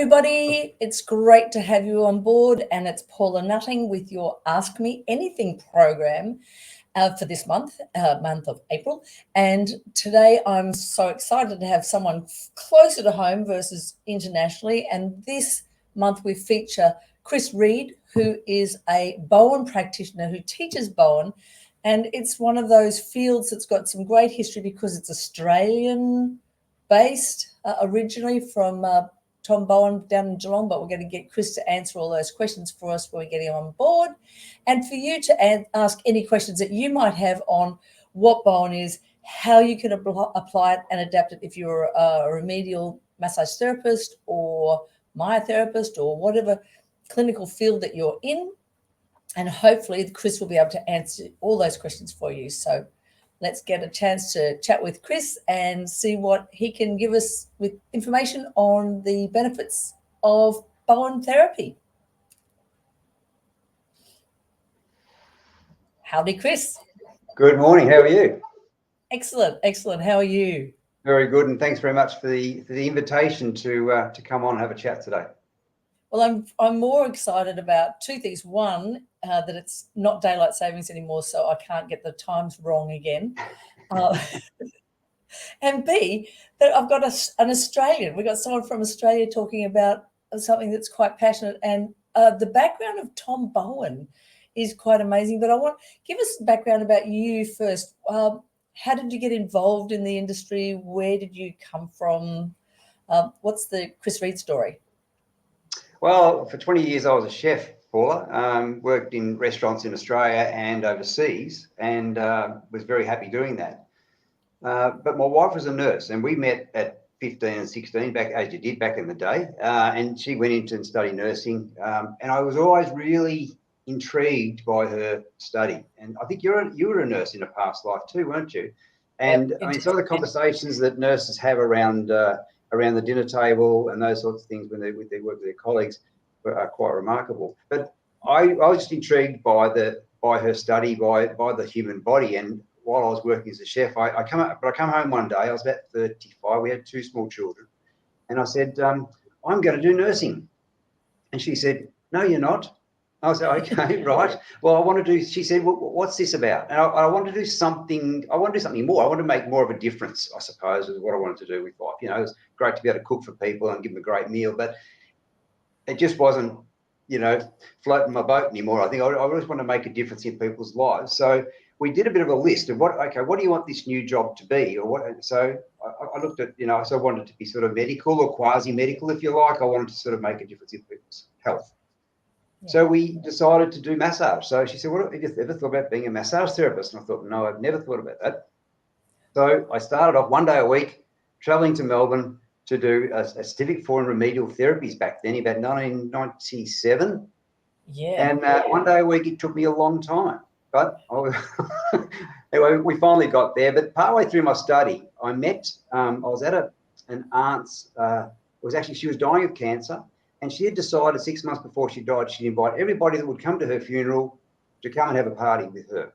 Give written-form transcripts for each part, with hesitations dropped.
everybody. It's great to have you on board, and it's Paula Nutting with your Ask Me Anything program for this month of April. And today I'm so excited to have someone closer to home versus internationally. And this month we feature Chris Reed, who is a Bowen practitioner who teaches Bowen. And it's one of those fields that's got some great history because it's Australian based, originally from Tom Bowen down in Geelong, but we're going to get Chris to answer all those questions for us when we get him on board, and for you to ask any questions that you might have on what Bowen is, how you can apply it and adapt it if you're a remedial massage therapist or myotherapist or whatever clinical field that you're in. And hopefully Chris will be able to answer all those questions for you. So let's get a chance to chat with Chris and see what he can give us with information on the benefits of Bowen therapy. Howdy, Chris. Good morning. How are you? Excellent. How are you? Very good, and thanks very much for the invitation to come on and have a chat today. Well, I'm more excited about two things. One, that it's not daylight savings anymore, so I can't get the times wrong again. And B, that I've got an Australian. We've got someone from Australia talking about something that's quite passionate. And the background of Tom Bowen is quite amazing. But give us a background about you first. How did you get involved in the industry? Where did you come from? What's the Chris Reed story? Well, for 20 years I was a chef, Paula. Worked in restaurants in Australia and overseas, and was very happy doing that. But my wife was a nurse, and we met at 15 and 16, back as you did back in the day. And she went into and studied nursing, and I was always really intrigued by her study. And I think you were a nurse in a past life too, weren't you? And I mean, some of the conversations that nurses have around the dinner table and those sorts of things when they work with their colleagues are quite remarkable. But I was just intrigued by her study, by the human body. And while I was working as a chef, I come home one day. I was about 35. We had two small children, and I said, "I'm going to do nursing." And she said, "No, you're not." I said, "Okay, right. Well, I want to do." She said, "Well, what's this about?" And I want to do something. I want to do something more. I want to make more of a difference, I suppose, is what I wanted to do with life. You know, it was great to be able to cook for people and give them a great meal, but it just wasn't, floating my boat anymore. I think I always want to make a difference in people's lives. So we did a bit of a list of what do you want this new job to be, or what? So I looked at, so I wanted it to be sort of medical or quasi-medical, if you like. I wanted to sort of make a difference in people's health. Yeah. So we decided to do massage. So she said, "What have you ever thought about being a massage therapist?" And I thought, "No, I've never thought about that." So I started off one day a week, traveling to Melbourne to do a certificate for remedial therapies back then, about 1997. Yeah. And one day a week, it took me a long time. But anyway, we finally got there. But partway through my study, I met, I was at an aunt's, she was dying of cancer. And she had decided 6 months before she died, she'd invite everybody that would come to her funeral to come and have a party with her.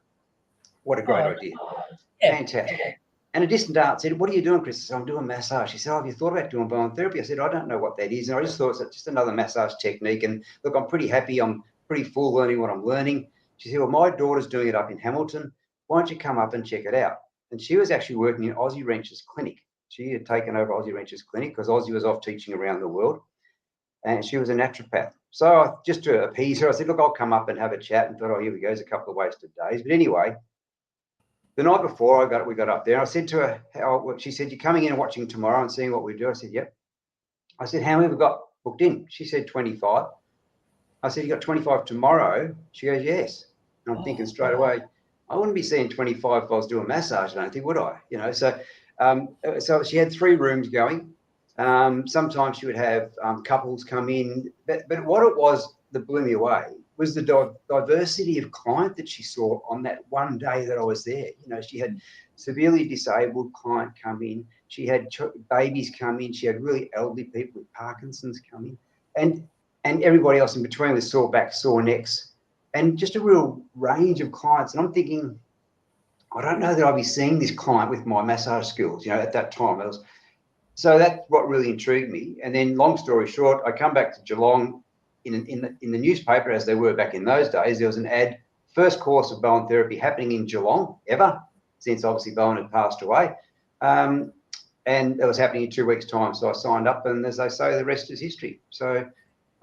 What a great idea. Yeah. Fantastic. And a distant aunt said, "What are you doing, Chris?" I said, "I'm doing massage." She said, "Oh, have you thought about doing Bowen therapy?" I said, "I don't know what that is." And I just thought it's just another massage technique. And look, I'm pretty happy. I'm pretty full learning what I'm learning. She said, "Well, my daughter's doing it up in Hamilton. Why don't you come up and check it out?" And she was actually working in Ozzie Rench's clinic. She had taken over Ozzie Rench's clinic because Ozzie was off teaching around the world. And she was a naturopath. So just to appease her, I said, "Look, I'll come up and have a chat." And thought, "Oh, here we go. There's a couple of wasted days." But anyway, the night before we got up there, I said to her, she said, "You're coming in and watching tomorrow and seeing what we do?" I said, "Yep." I said, "How many have we got booked in?" She said, 25. I said, "You got 25 tomorrow?" She goes, "Yes." And I'm thinking straight away, I wouldn't be seeing 25 if I was doing massage, I don't think, would I? So she had 3 rooms going. Sometimes she would have couples come in, but what it was that blew me away was the diversity of client that she saw on that one day that I was there. She had severely disabled client come in. She had babies come in. She had really elderly people with Parkinson's come in, and everybody else in between with sore backs, sore necks, and just a real range of clients. And I'm thinking, I don't know that I'll be seeing this client with my massage skills. At that time, So that's what really intrigued me. And then, long story short, I come back to Geelong. In the newspaper, as they were back in those days, there was an ad, first course of Bowen therapy happening in Geelong ever, since obviously Bowen had passed away. And it was happening in 2 weeks' time. So I signed up, and as they say, the rest is history. So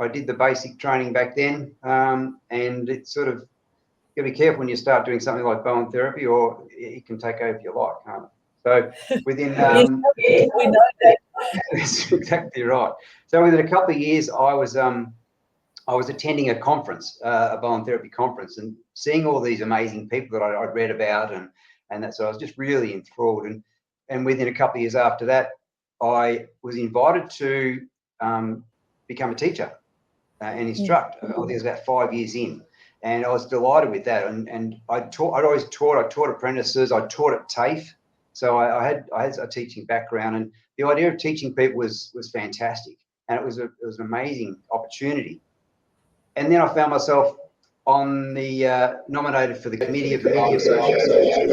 I did the basic training back then, and it's sort of, you got to be careful when you start doing something like Bowen therapy, or it can take over your life, can't it? So within Yes, we know that. that's exactly right. So within a couple of years, I was attending a conference, a Bowen therapy conference, and seeing all these amazing people that I'd read about, and that. So I was just really enthralled. And within a couple of years after that, I was invited to become a teacher and instruct. I think it was about 5 years in, and I was delighted with that. And I'd always taught. I taught apprentices. I taught at TAFE, so I had a teaching background, and the idea of teaching people was fantastic, and it was an amazing opportunity. And then I found myself on the nominated for the committee of the Bowen Association.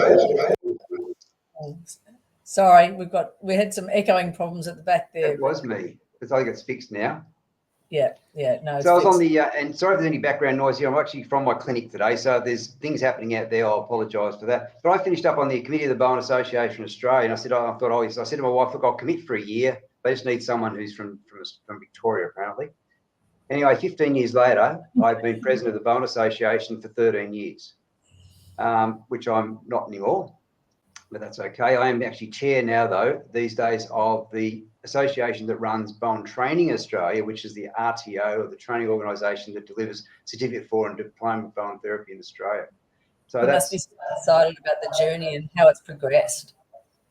Sorry, we had some echoing problems at the back there. It was me, because I think it's fixed now. Yeah, no. So I was on the, and sorry if there's any background noise here. I'm actually from my clinic today, so if there's things happening out there, I'll apologise for that. But I finished up on the committee of the Bowen Association Australia, and I said to my wife, look, I'll commit for a year. They just need someone who's from Victoria, apparently. Anyway, 15 years later, I've been president of the Bowen Association for 13 years, which I'm not anymore, but that's okay. I am actually chair now, though, these days, of the association that runs Bowen Training Australia, which is the RTO, or the training organisation that delivers certificate for and diploma of Bowen therapy in Australia. So you must be so excited about the journey and how it's progressed.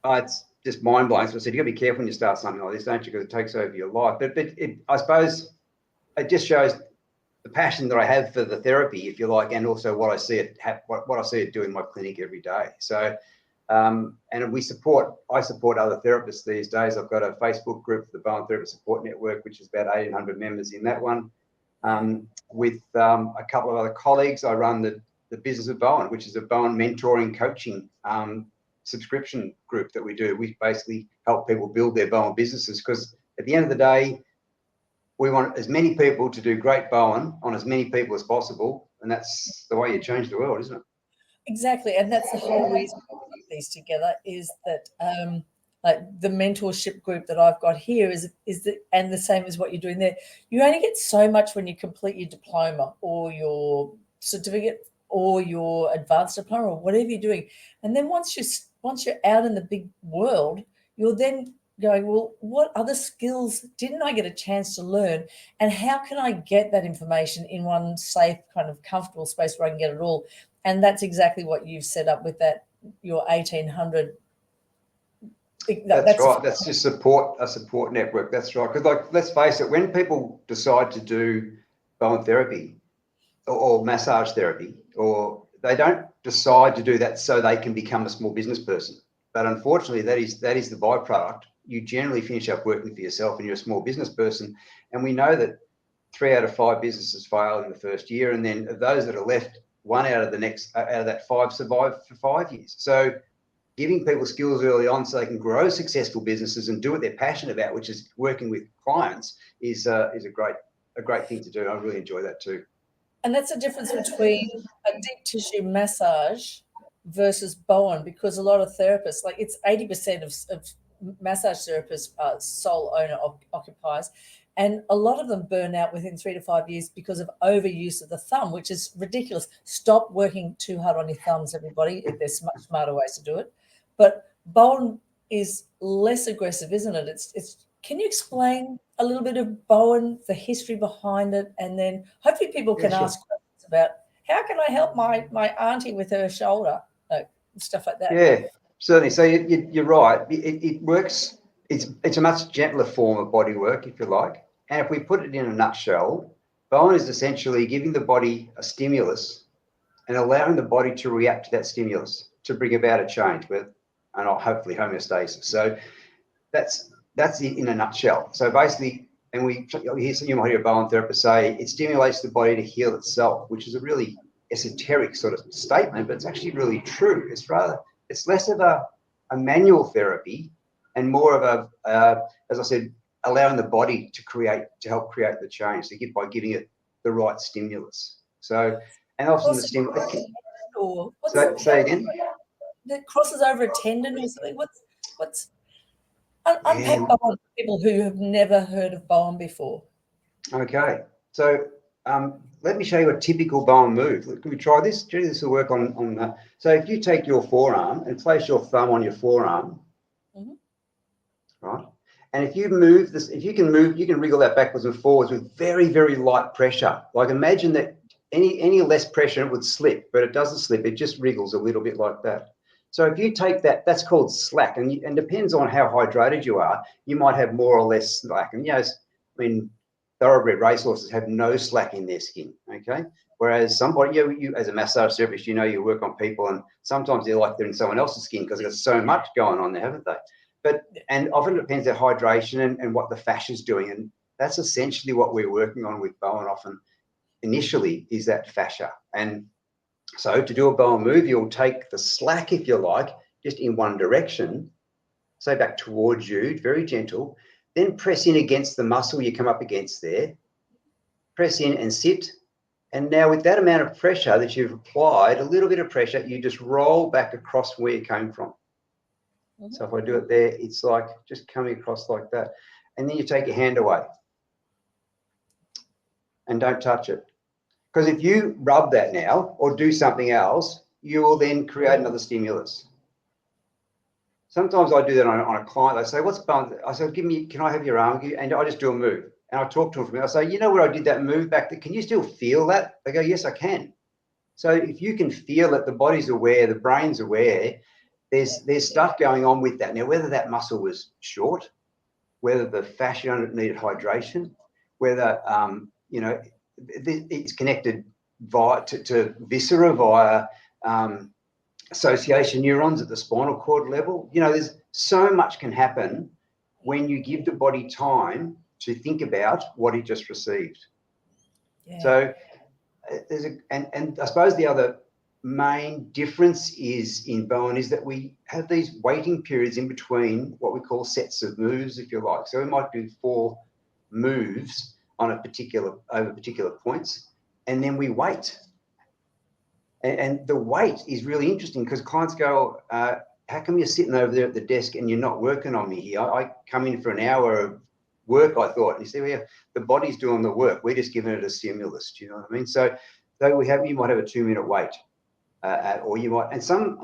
It's just mind-blowing. So I said, you've got to be careful when you start something like this, don't you? Because it takes over your life. But I suppose it just shows the passion that I have for the therapy, if you like, and also what I see it do in my clinic every day. So, and I support other therapists these days. I've got a Facebook group for the Bowen Therapy Support Network, which is about 1,800 members in that one. With a couple of other colleagues, I run the Business of Bowen, which is a Bowen mentoring coaching subscription group that we do. We basically help people build their Bowen businesses, because at the end of the day, we want as many people to do great Bowen on as many people as possible, and that's the way you change the world, isn't it? Exactly, and that's the whole reason we put these together, is that like the mentorship group that I've got here is that, and the same as what you're doing there. You only get so much when you complete your diploma or your certificate or your advanced diploma or whatever you're doing, and then once you're out in the big world, you're then going, well, what other skills didn't I get a chance to learn, and how can I get that information in one safe, kind of comfortable space where I can get it all? And that's exactly what you've set up with that, your 1,800. That's right. That's just a support network. That's right. Because, like, let's face it, when people decide to do Bowen therapy or massage therapy, or they don't decide to do that so they can become a small business person. But unfortunately, that is the byproduct. You generally finish up working for yourself and you're a small business person. And we know that 3 out of 5 businesses fail in the first year. And then of those that are left, 1 out of that 5 survive for 5 years. So giving people skills early on so they can grow successful businesses and do what they're passionate about, which is working with clients, is a great thing to do. I really enjoy that too. And that's the difference between a deep tissue massage versus Bowen, because a lot of therapists, like it's 80% of massage therapists are sole owner occupiers, and a lot of them burn out within 3 to 5 years because of overuse of the thumb, which is ridiculous. Stop working too hard on your thumbs, everybody. There's much smarter ways to do it. But Bowen is less aggressive, isn't it? It's. Can you explain a little bit of Bowen, the history behind it, and then hopefully people can ask questions about how can I help my auntie with her shoulder, stuff like that. Yeah, certainly. So you're right. It works. It's a much gentler form of body work, if you like. And if we put it in a nutshell, Bowen is essentially giving the body a stimulus and allowing the body to react to that stimulus to bring about a change and hopefully homeostasis. So that's it in a nutshell. So basically, and you might hear a Bowen therapist say it stimulates the body to heal itself, which is a really esoteric sort of statement, but it's actually really true. It's less of a manual therapy and more of a, as I said, allowing the body to help create the change. So by giving it the right stimulus. So, and often the stimulus. Or Say again. That crosses over a tendon or something. What's unpack Bowen for people who have never heard of Bowen before. Okay, so let me show you a typical Bowen move. Can we try this? Judy, this will work on. So if you take your forearm and place your thumb on your forearm, right? And if you move this, if you can move, you can wriggle that backwards and forwards with very, very light pressure. Like imagine that any less pressure, it would slip, but it doesn't slip. It just wriggles a little bit like that. So if you take that, that's called slack, and depends on how hydrated you are. You might have more or less slack. And I mean, thoroughbred racehorses have no slack in their skin. Okay, whereas somebody, you as a massage therapist, you work on people, and sometimes they're like they're in someone else's skin because they've got so much going on there, haven't they? And often it depends on hydration and what the fascia is doing, and that's essentially what we're working on with Bowen. Often, initially, is that fascia. And so to do a Bowen move, you'll take the slack, if you like, just in one direction, say back towards you, very gentle, then press in against the muscle you come up against there, press in and sit. And now with that amount of pressure that you've applied, a little bit of pressure, you just roll back across where you came from. So if I do it there, it's like just coming across like that. And then you take your hand away and don't touch it. Because if you rub that now or do something else, you will then create another stimulus. Sometimes I do that on a client. They say, what's Bowen? I say, can I have your arm? And I just do a move. And I talk to them for a minute. I say, you know where I did that move back there? Can you still feel that? They go, yes, I can. So if you can feel it, the body's aware, the brain's aware, there's stuff going on with that. Now, whether that muscle was short, whether the fascia needed hydration, whether, it's connected to viscera via association neurons at the spinal cord level. There's so much can happen when you give the body time to think about what it just received. Yeah. So and I suppose the other main difference in Bowen is that we have these waiting periods in between what we call sets of moves, if you like. So we might do 4 moves on over particular points, and then we wait. And the wait is really interesting because clients go, how come you're sitting over there at the desk and you're not working on me here? I come in for an hour of work, I thought. And you say, well, the body's doing the work. We're just giving it a stimulus. Do you know what I mean? So you might have a 2-minute wait. Or you might, and some,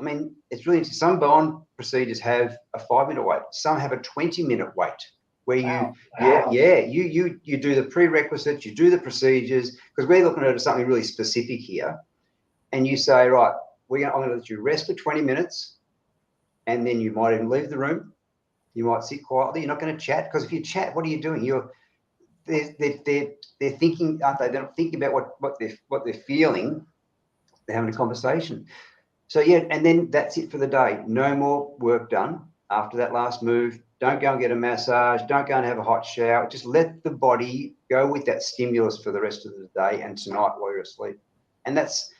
it's really interesting. Some Bowen procedures have a 5-minute wait. Some have a 20-minute wait, where you do the prerequisites, you do the procedures, because we're looking at something really specific here. And you say, right, I'm going to let you rest for 20 minutes, and then you might even leave the room. You might sit quietly. You're not going to chat, because if you chat, what are you doing? They're thinking, aren't they? They're thinking about what they're feeling. They're having a conversation. So and then that's it for the day. No more work done after that last move. Don't go and get a massage. Don't go and have a hot shower. Just let the body go with that stimulus for the rest of the day and tonight while you're asleep. And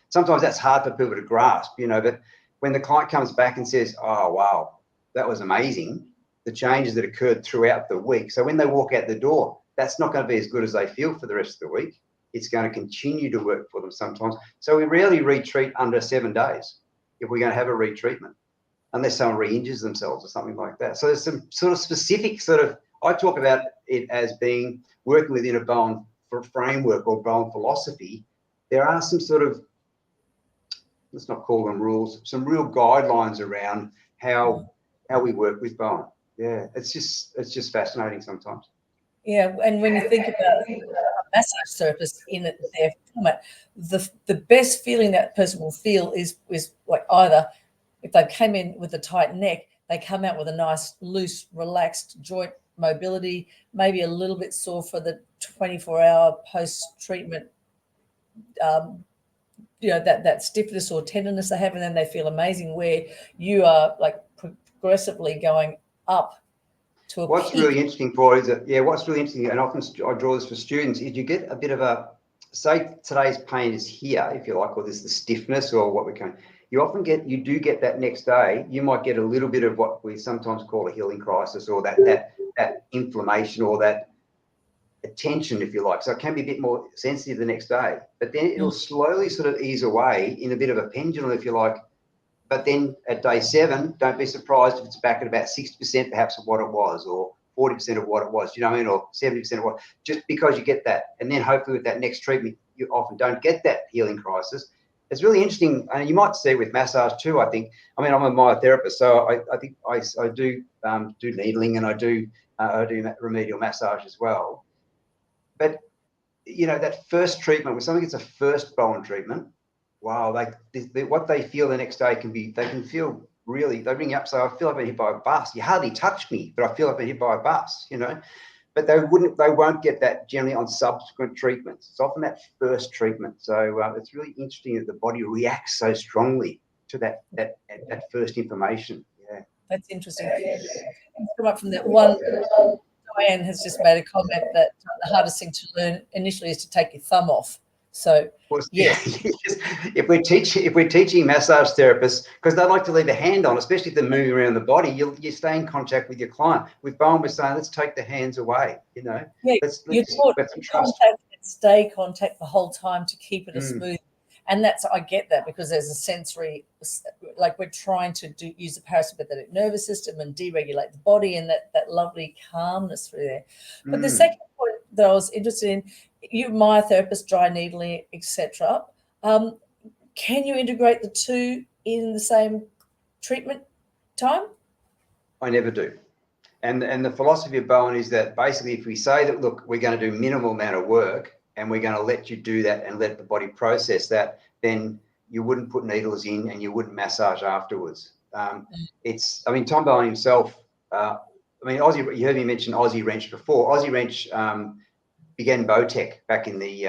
sometimes that's hard for people to grasp, but when the client comes back and says, oh, wow, that was amazing, the changes that occurred throughout the week. So when they walk out the door, that's not going to be as good as they feel for the rest of the week. It's going to continue to work for them sometimes. So we rarely retreat under 7 days if we're going to have a retreatment, unless someone re-injures themselves or something like that. So there's some sort of specific I talk about it as being working within a Bowen framework or Bowen philosophy. There are some sort of, let's not call them rules, some real guidelines around how we work with Bowen. Yeah, it's just fascinating sometimes. Yeah, and when you think about a massage therapist in their format, the best feeling that person will feel is like either if they came in with a tight neck, they come out with a nice, loose, relaxed joint mobility, maybe a little bit sore for the 24-hour post-treatment, that stiffness or tenderness they have, and then they feel amazing, where you are like progressively going up. What's really interesting what's really interesting, and often I draw this for students, is you get a bit of say today's pain is here, if you like, or there's the stiffness or what we can. you do get that next day. You might get a little bit of what we sometimes call a healing crisis, or that inflammation, or that attention, if you like. So it can be a bit more sensitive the next day, but then it'll slowly sort of ease away in a bit of a pendulum, if you like. But then at day 7, don't be surprised if it's back at about 60% perhaps of what it was, or 40% of what it was, you know what I mean, or 70% of what, just because you get that. And then hopefully with that next treatment, you often don't get that healing crisis. It's really interesting, and you might see with massage too, I think. I mean, I'm a myotherapist, so I think I do needling, and I do remedial massage as well. But, you know, that first treatment, when someone gets a first Bowen treatment, wow, what they feel the next day they can feel really, they ring up, say, I feel like I've been hit by a bus. You hardly touched me, but I feel like I've been hit by a bus, you know. But they won't get that generally on subsequent treatments. It's often that first treatment. So it's really interesting that the body reacts so strongly to that first information. Yeah. That's interesting. Come up from that one. Diane has just made a comment that the hardest thing to learn initially is to take your thumb off. So, yeah. if we're teaching massage therapists, because they like to leave a hand on, especially if they're moving around the body, you stay in contact with your client. With Bowen, we're saying, let's take the hands away, you know. Yeah, you're taught contact and stay contact the whole time to keep it a smooth. And I get that, because there's a sensory, like we're trying to use the parasympathetic nervous system and deregulate the body, and that lovely calmness through there. But the second point that I was interested in, you myotherapist, dry needling, etc. Can you integrate the two in the same treatment time? I never do. And the philosophy of Bowen is that basically, if we say that, look, we're going to do minimal amount of work, and we're going to let you do that and let the body process that, then you wouldn't put needles in and you wouldn't massage afterwards. I mean, Tom Bowen himself, I mean, you heard me mention Ozzie Rench before. Ozzie Rench began Bowtech back in the,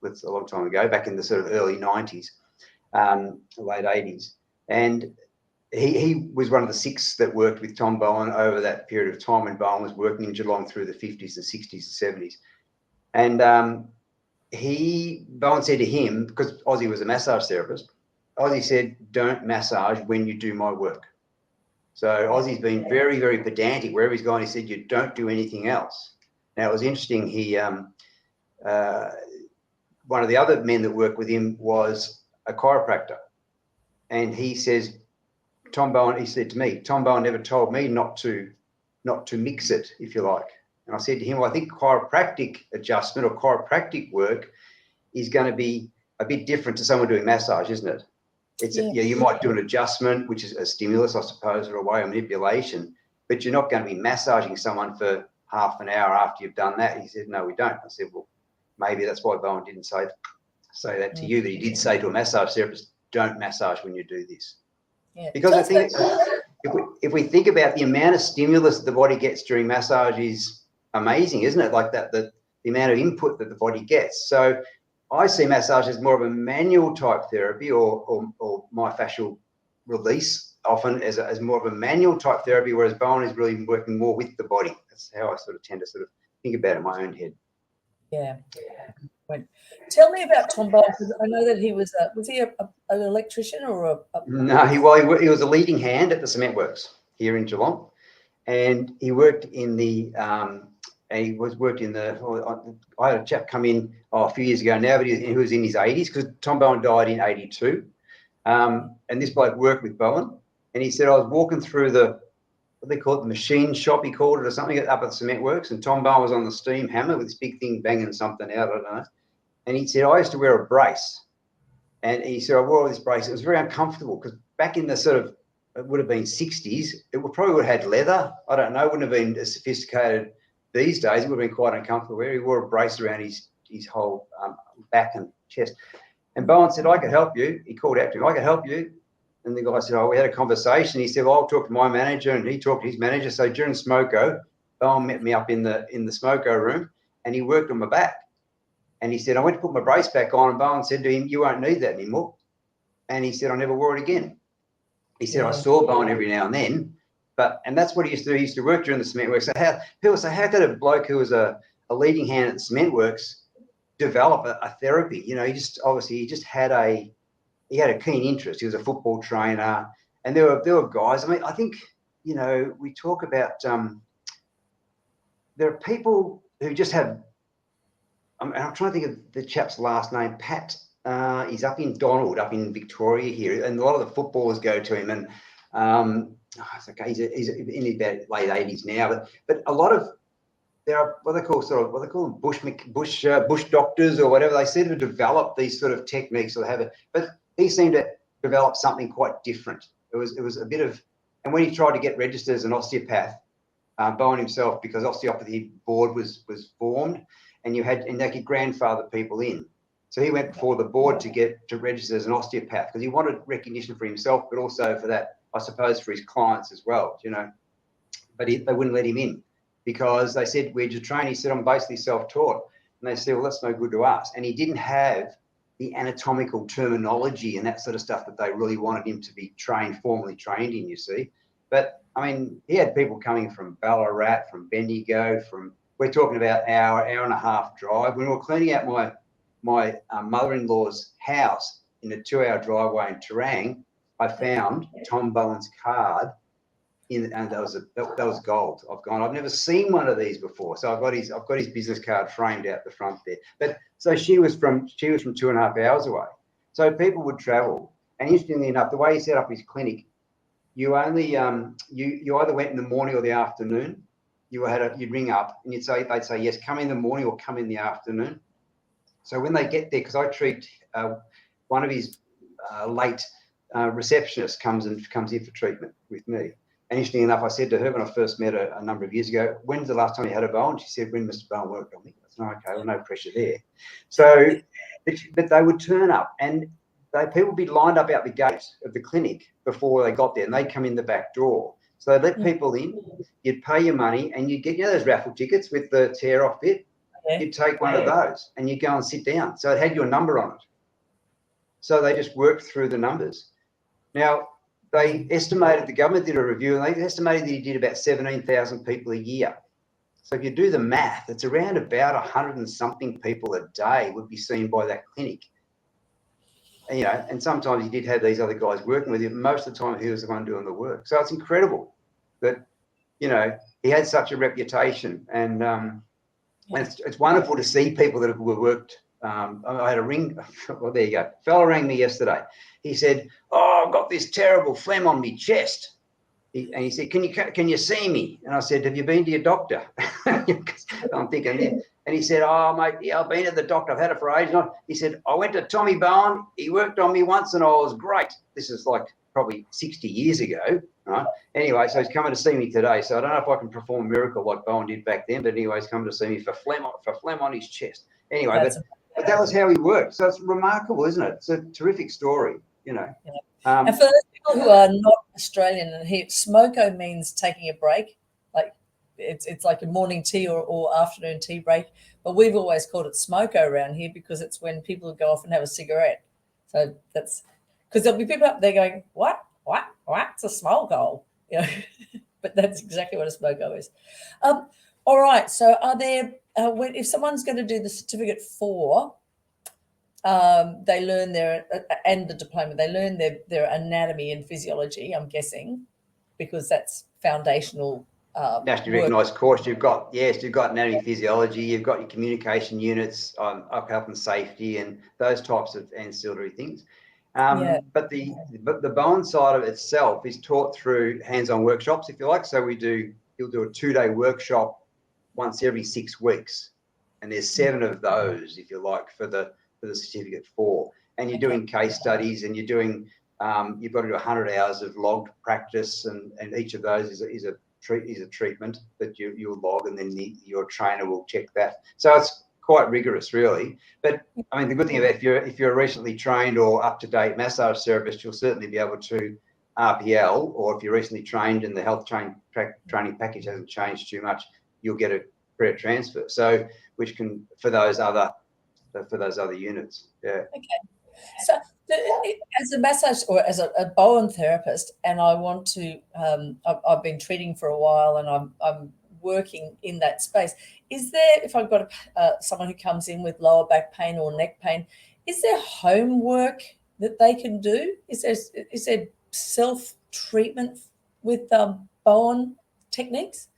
that's a long time ago, back in the sort of early 90s, late 80s. And he was one of the 6 that worked with Tom Bowen over that period of time when Bowen was working in Geelong through the 50s, the 60s, the 70s. And Bowen said to him, because Ozzie was a massage therapist, Ozzie said, don't massage when you do my work. So Ozzie's been very, very pedantic. Wherever he's gone, he said, you don't do anything else. Now, it was interesting. One of the other men that worked with him was a chiropractor. And he says, he said to me, Tom Bowen never told me not to mix it, if you like. And I said to him, well, I think chiropractic adjustment or chiropractic work is going to be a bit different to someone doing massage, isn't it? You might do an adjustment, which is a stimulus, I suppose, or a way of manipulation, but you're not going to be massaging someone for half an hour after you've done that. He said, no, we don't. I said, well, maybe that's why Bowen didn't say that to you, that he did say to a massage therapist, don't massage when you do this. Yeah. Because I think if we think about the amount of stimulus the body gets during massage is amazing, isn't it? Like that, the amount of input that the body gets. So I see massage as more of a manual type therapy, or myofascial release, often as more of a manual type therapy, whereas Bowen is really working more with the body. That's how I sort of tend to sort of think about it in my own head. Yeah. Tell me about Tom Bowen, because I know that he was he an electrician or No, he was a leading hand at the cement works here in Geelong, and he worked in the I had a chap come in a few years ago now, but he was in his 80s, because Tom Bowen died in 82, and this bloke worked with Bowen, and he said, I was walking through what they call it, the machine shop, he called it, or something, up at the cement works, and Tom Bowen was on the steam hammer with this big thing banging something out, I don't know. And he said, I used to wear a brace. And he said, I wore this brace. It was very uncomfortable, because back in the sort of, it would have been 60s, probably would have had leather. I don't know, it wouldn't have been as sophisticated these days. It would have been quite uncomfortable. He wore a brace around his whole back and chest. And Bowen said, I could help you. He called out to him, I could help you. And the guy said, we had a conversation. He said, well, I'll talk to my manager, and he talked to his manager. So during Smoko, Bowen met me up in the Smoko room, and he worked on my back. And he said, I went to put my brace back on, and Bowen said to him, you won't need that anymore. And he said, I never wore it again. He said, I saw Bowen every now and then, and that's what he used to do. He used to work during the cement works. So people say, how could a bloke who was a leading hand at the cement works develop a therapy? You know, he just had he had a keen interest. He was a football trainer, and there were guys. I mean, I think, you know, we talk about there are people who just have. I'm trying to think of the chap's last name, Pat. He's up in Donald, up in Victoria here, and a lot of the footballers go to him. And it's okay, he's in about late 80s now, but a lot of there are what they call them bush doctors or whatever. They seem to develop these sort of techniques or have it, but he seemed to develop something quite different. It was a bit of, and when he tried to get registered as an osteopath, Bowen himself, because osteopathy board was formed, and they could grandfather people in. So he went before the board to register as an osteopath because he wanted recognition for himself, but also for that, I suppose, for his clients as well, you know. But they wouldn't let him in because they said, "Where'd you train?" He said, "I'm basically self-taught." And they said, "Well, that's no good to us." And he didn't have the anatomical terminology and that sort of stuff that they really wanted him to be formally trained in, you see. But, I mean, he had people coming from Ballarat, from Bendigo, we're talking about hour and a half drive. When we were cleaning out my mother-in-law's house in a 2-hour driveway in Terang, I found Tom Bowen's card, and that was gold. I've never seen one of these before. So I've got his business card framed out the front there. But so she was from 2.5 hours away. So people would travel. And interestingly enough, the way he set up his clinic, you only you either went in the morning or the afternoon. You'd ring up and they'd say yes, come in the morning or come in the afternoon. So when they get there, because I treat one of his late receptionists comes in for treatment with me. And interestingly enough, I said to her when I first met her a number of years ago, "When's the last time you had a Bowen?" She said, "When Mr. Bowen worked on me." I said, "Okay, well, no pressure there." So, but they would turn up and people would be lined up out the gate of the clinic before they got there, and they'd come in the back door. So they'd let people in, you'd pay your money, and you'd get, you know, those raffle tickets with the tear off bit? You'd take one of those and you'd go and sit down. So it had your number on it. So they just worked through the numbers. Now, they estimated, the government did a review, and they estimated that he did about 17,000 people a year. So if you do the math, it's around about 100 and something people a day would be seen by that clinic. And, you know, and sometimes he did have these other guys working with him. Most of the time, he was the one doing the work. So it's incredible that, you know, he had such a reputation, and it's wonderful to see people that have worked. I had a ring. Well, there you go. Fella rang me yesterday. He said, "Oh, I've got this terrible phlegm on my chest." And he said, "Can you see me?" And I said, "Have you been to your doctor?" I'm thinking, yeah. And he said, "Oh, mate, yeah, I've been to the doctor. I've had it for ages." He said, "I went to Tommy Bowen. He worked on me once and I was great." This is like probably 60 years ago, right? Anyway, so he's coming to see me today. So I don't know if I can perform a miracle like Bowen did back then, but anyway, he's coming to see me for phlegm on his chest. Anyway, but that was how he worked. So it's remarkable, isn't it? It's a terrific story, you know. And for those people who are not Australian, and here, smoko means taking a break. Like it's like a morning tea or afternoon tea break. But we've always called it smoko around here because it's when people go off and have a cigarette. So that's because there'll be people up there going, what? It's a smoko, you know. But that's exactly what a smoko is. All right. So are there, if someone's going to do the certificate 4, they learn and the diploma, they learn their anatomy and physiology, I'm guessing, because that's foundational. Nationally recognised course. You've got anatomy, physiology. You've got your communication units on health and safety and those types of ancillary things. But the Bowen side of itself is taught through hands-on workshops, if you like. So you'll do a 2-day workshop once every 6 weeks, and there's 7 of those, if you like, for the certificate 4. And you're doing case studies, and you're doing you've got to do 100 hours of logged practice, and each of those is a treatment that you'll log, and then your trainer will check that. So it's quite rigorous, really. But I mean, the good thing about if you're a recently trained or up-to-date massage therapist, you'll certainly be able to RPL, or if you're recently trained and the health training package hasn't changed too much, you'll get a credit transfer. So which can for those other units. Yeah. Okay. So as a massage or as a Bowen therapist, and I want to, I've been treating for a while, and I'm working in that space. Is there, if I've got someone who comes in with lower back pain or neck pain, is there homework that they can do? Is there self-treatment with Bowen techniques?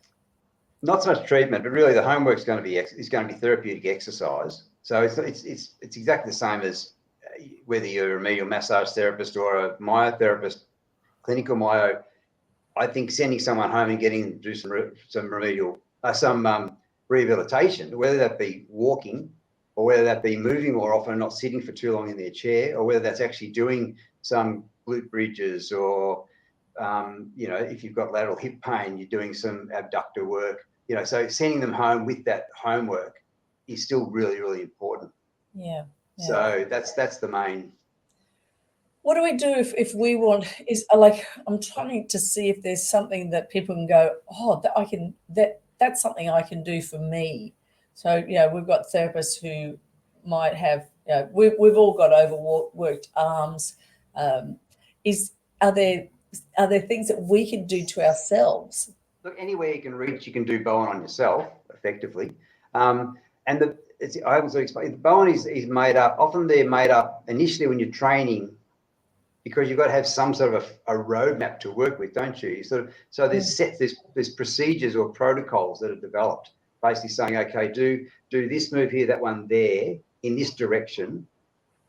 Not so much treatment, but really the homework is going to be therapeutic exercise. So it's exactly the same as whether you're a remedial massage therapist or a myotherapist, clinical myo. I think sending someone home and getting them to do some remedial, rehabilitation, whether that be walking or whether that be moving more often and not sitting for too long in their chair, or whether that's actually doing some glute bridges or, if you've got lateral hip pain, you're doing some abductor work, so sending them home with that homework is still really, really important. Yeah. So that's the main. What do we do if we want, I'm trying to see if there's something that people can go, oh, that's something I can do for me. So, we've got therapists who might have, we've all got overworked arms. Are there things that we can do to ourselves? Look, anywhere you can reach, you can do Bowen on yourself effectively. I haven't explained, Bowen is made up, often they're made up initially when you're training, because you've got to have some sort of a roadmap to work with, don't you? So there's procedures or protocols that are developed, basically saying, okay, do this move here, that one there, in this direction,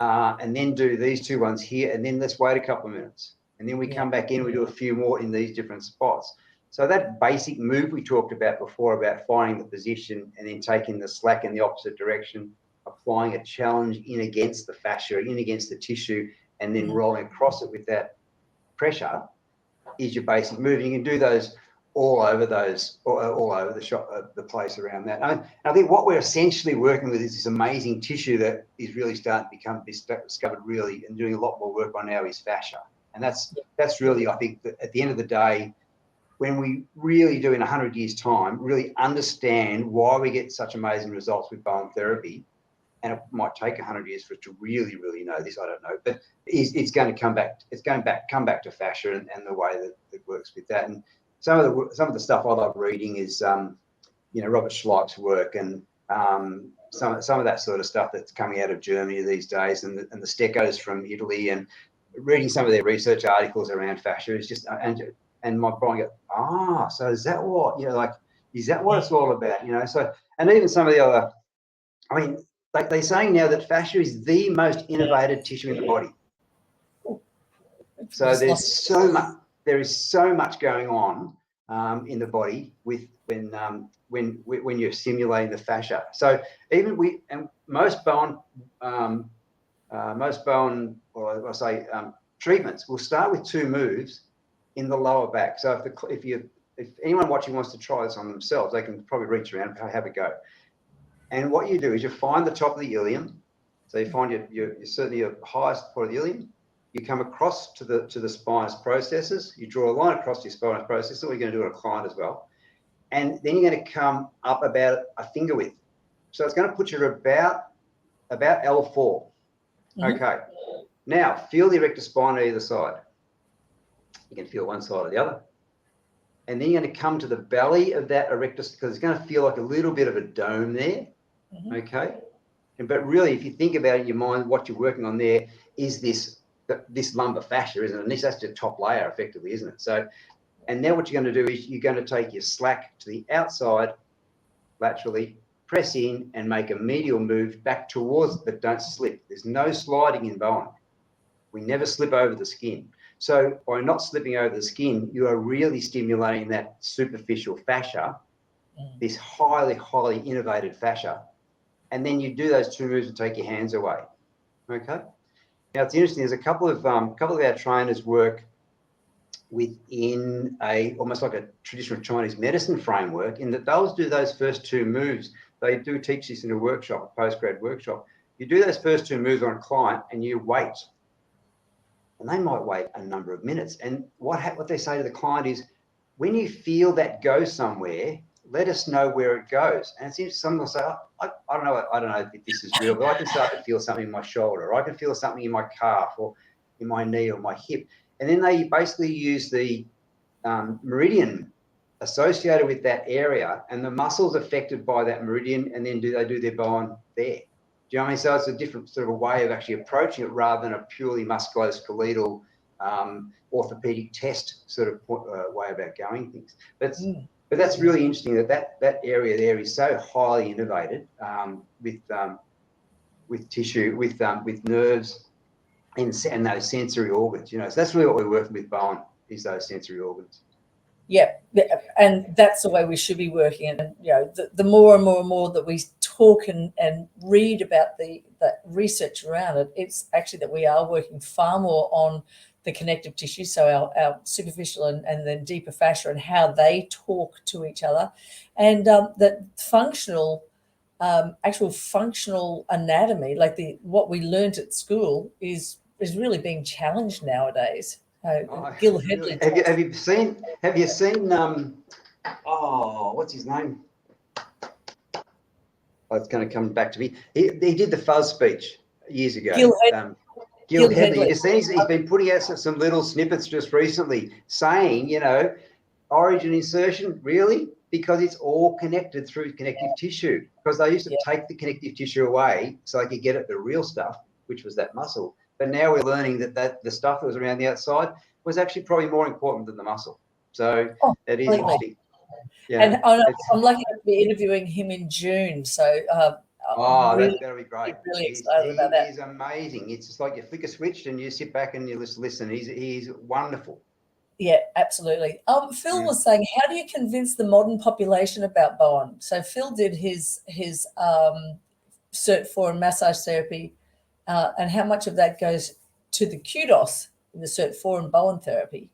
and then do these two ones here, and then let's wait a couple of minutes. And then we come back in, we do a few more in these different spots. So that basic move we talked about before, about finding the position and then taking the slack in the opposite direction, applying a challenge in against the fascia, in against the tissue, and then rolling across it with that pressure, is your basic move. And you can do those all over the place around that. And I think what we're essentially working with is this amazing tissue that is really starting to become discovered really, and doing a lot more work on now, is fascia. And that's really, I think, that at the end of the day, when we really do in 100 years' time, really understand why we get such amazing results with Bowen therapy, and it might take 100 years for us to really, really know this, I don't know, but it's going to come back. It's come back to fascia and the way that it works with that. And some of the stuff I love reading is, Robert Schleich's work, and some of that sort of stuff that's coming out of Germany these days, and the Steckos from Italy, and reading some of their research articles around fascia is just, and my brain goes, so is that what, is that what it's all about? So, and even some of the other, they're saying now that fascia is the most innovative tissue in the body. So there is so much going on in the body when you're stimulating the fascia. So even most Bowen, treatments will start with two moves in the lower back. So if anyone watching wants to try this on themselves, they can probably reach around and have a go. And what you do is you find the top of the ilium. So you find certainly your highest part of the ilium. You come across to the spinous processes. You draw a line across your spinous processes. What you're going to do on a client as well. And then you're going to come up about a finger width. So it's going to put you about L4. Mm-hmm. Okay. Now feel the erector spine on either side. You can feel one side or the other. And then you're going to come to the belly of that erector, because it's going to feel like a little bit of a dome there. Mm-hmm. Okay. But really, if you think about it in your mind, what you're working on there is this lumbar fascia, isn't it? And that's the top layer, effectively, isn't it? So, and now what you're going to do is you're going to take your slack to the outside, laterally, press in, and make a medial move back towards, but don't slip. There's no sliding in Bowen. We never slip over the skin. So by not slipping over the skin, you are really stimulating that superficial fascia, this highly, highly innervated fascia. And then you do those two moves and take your hands away. Okay. Now it's interesting. There's a couple of our trainers work within almost like a traditional Chinese medicine framework, in that they'll do those first two moves. They do teach this in a workshop, a postgrad workshop. You do those first two moves on a client and you wait. And they might wait a number of minutes. And what they say to the client is, when you feel that go somewhere, let us know where it goes. And it seems someone will say, I don't know if this is real, but I can start to feel something in my shoulder, or I can feel something in my calf, or in my knee, or my hip. And then they basically use the meridian associated with that area and the muscles affected by that meridian, and then they do their Bowen there. Do you know what I mean? So it's a different sort of a way of actually approaching it rather than a purely musculoskeletal orthopedic test sort of way about going things. But that's really interesting that area there is so highly innovated with tissue, with nerves and those sensory organs. You know, so that's really what we're working with, Bowen, is those sensory organs. Yeah, and that's the way we should be working. And you know, the more and more that we talk and read about the research around it, it's actually that we are working far more on the connective tissue, so our superficial and then deeper fascia, and how they talk to each other, and that functional, actual functional anatomy, like what we learned at school, is really being challenged nowadays. Gil Headley. Really, have you seen? What's his name? Oh, it's going to come back to me. He did the fuzz speech years ago. Gil Headley. You just seen he's been putting out some little snippets just recently, saying, you know, origin insertion, really, because it's all connected through connective tissue. Because they used to take the connective tissue away so they could get at the real stuff, which was that muscle. But now we're learning that the stuff that was around the outside was actually probably more important than the muscle. So it is interesting. Yeah, and I'm lucky to be interviewing him in June. So that'll be great. Really excited about that. He's amazing. It's just like you flick a switch and you sit back and you just listen. He's wonderful. Yeah, absolutely. Phil was saying, how do you convince the modern population about Bowen? So Phil did his Cert 4 in massage therapy, and how much of that goes to the kudos in the Cert 4 in Bowen therapy?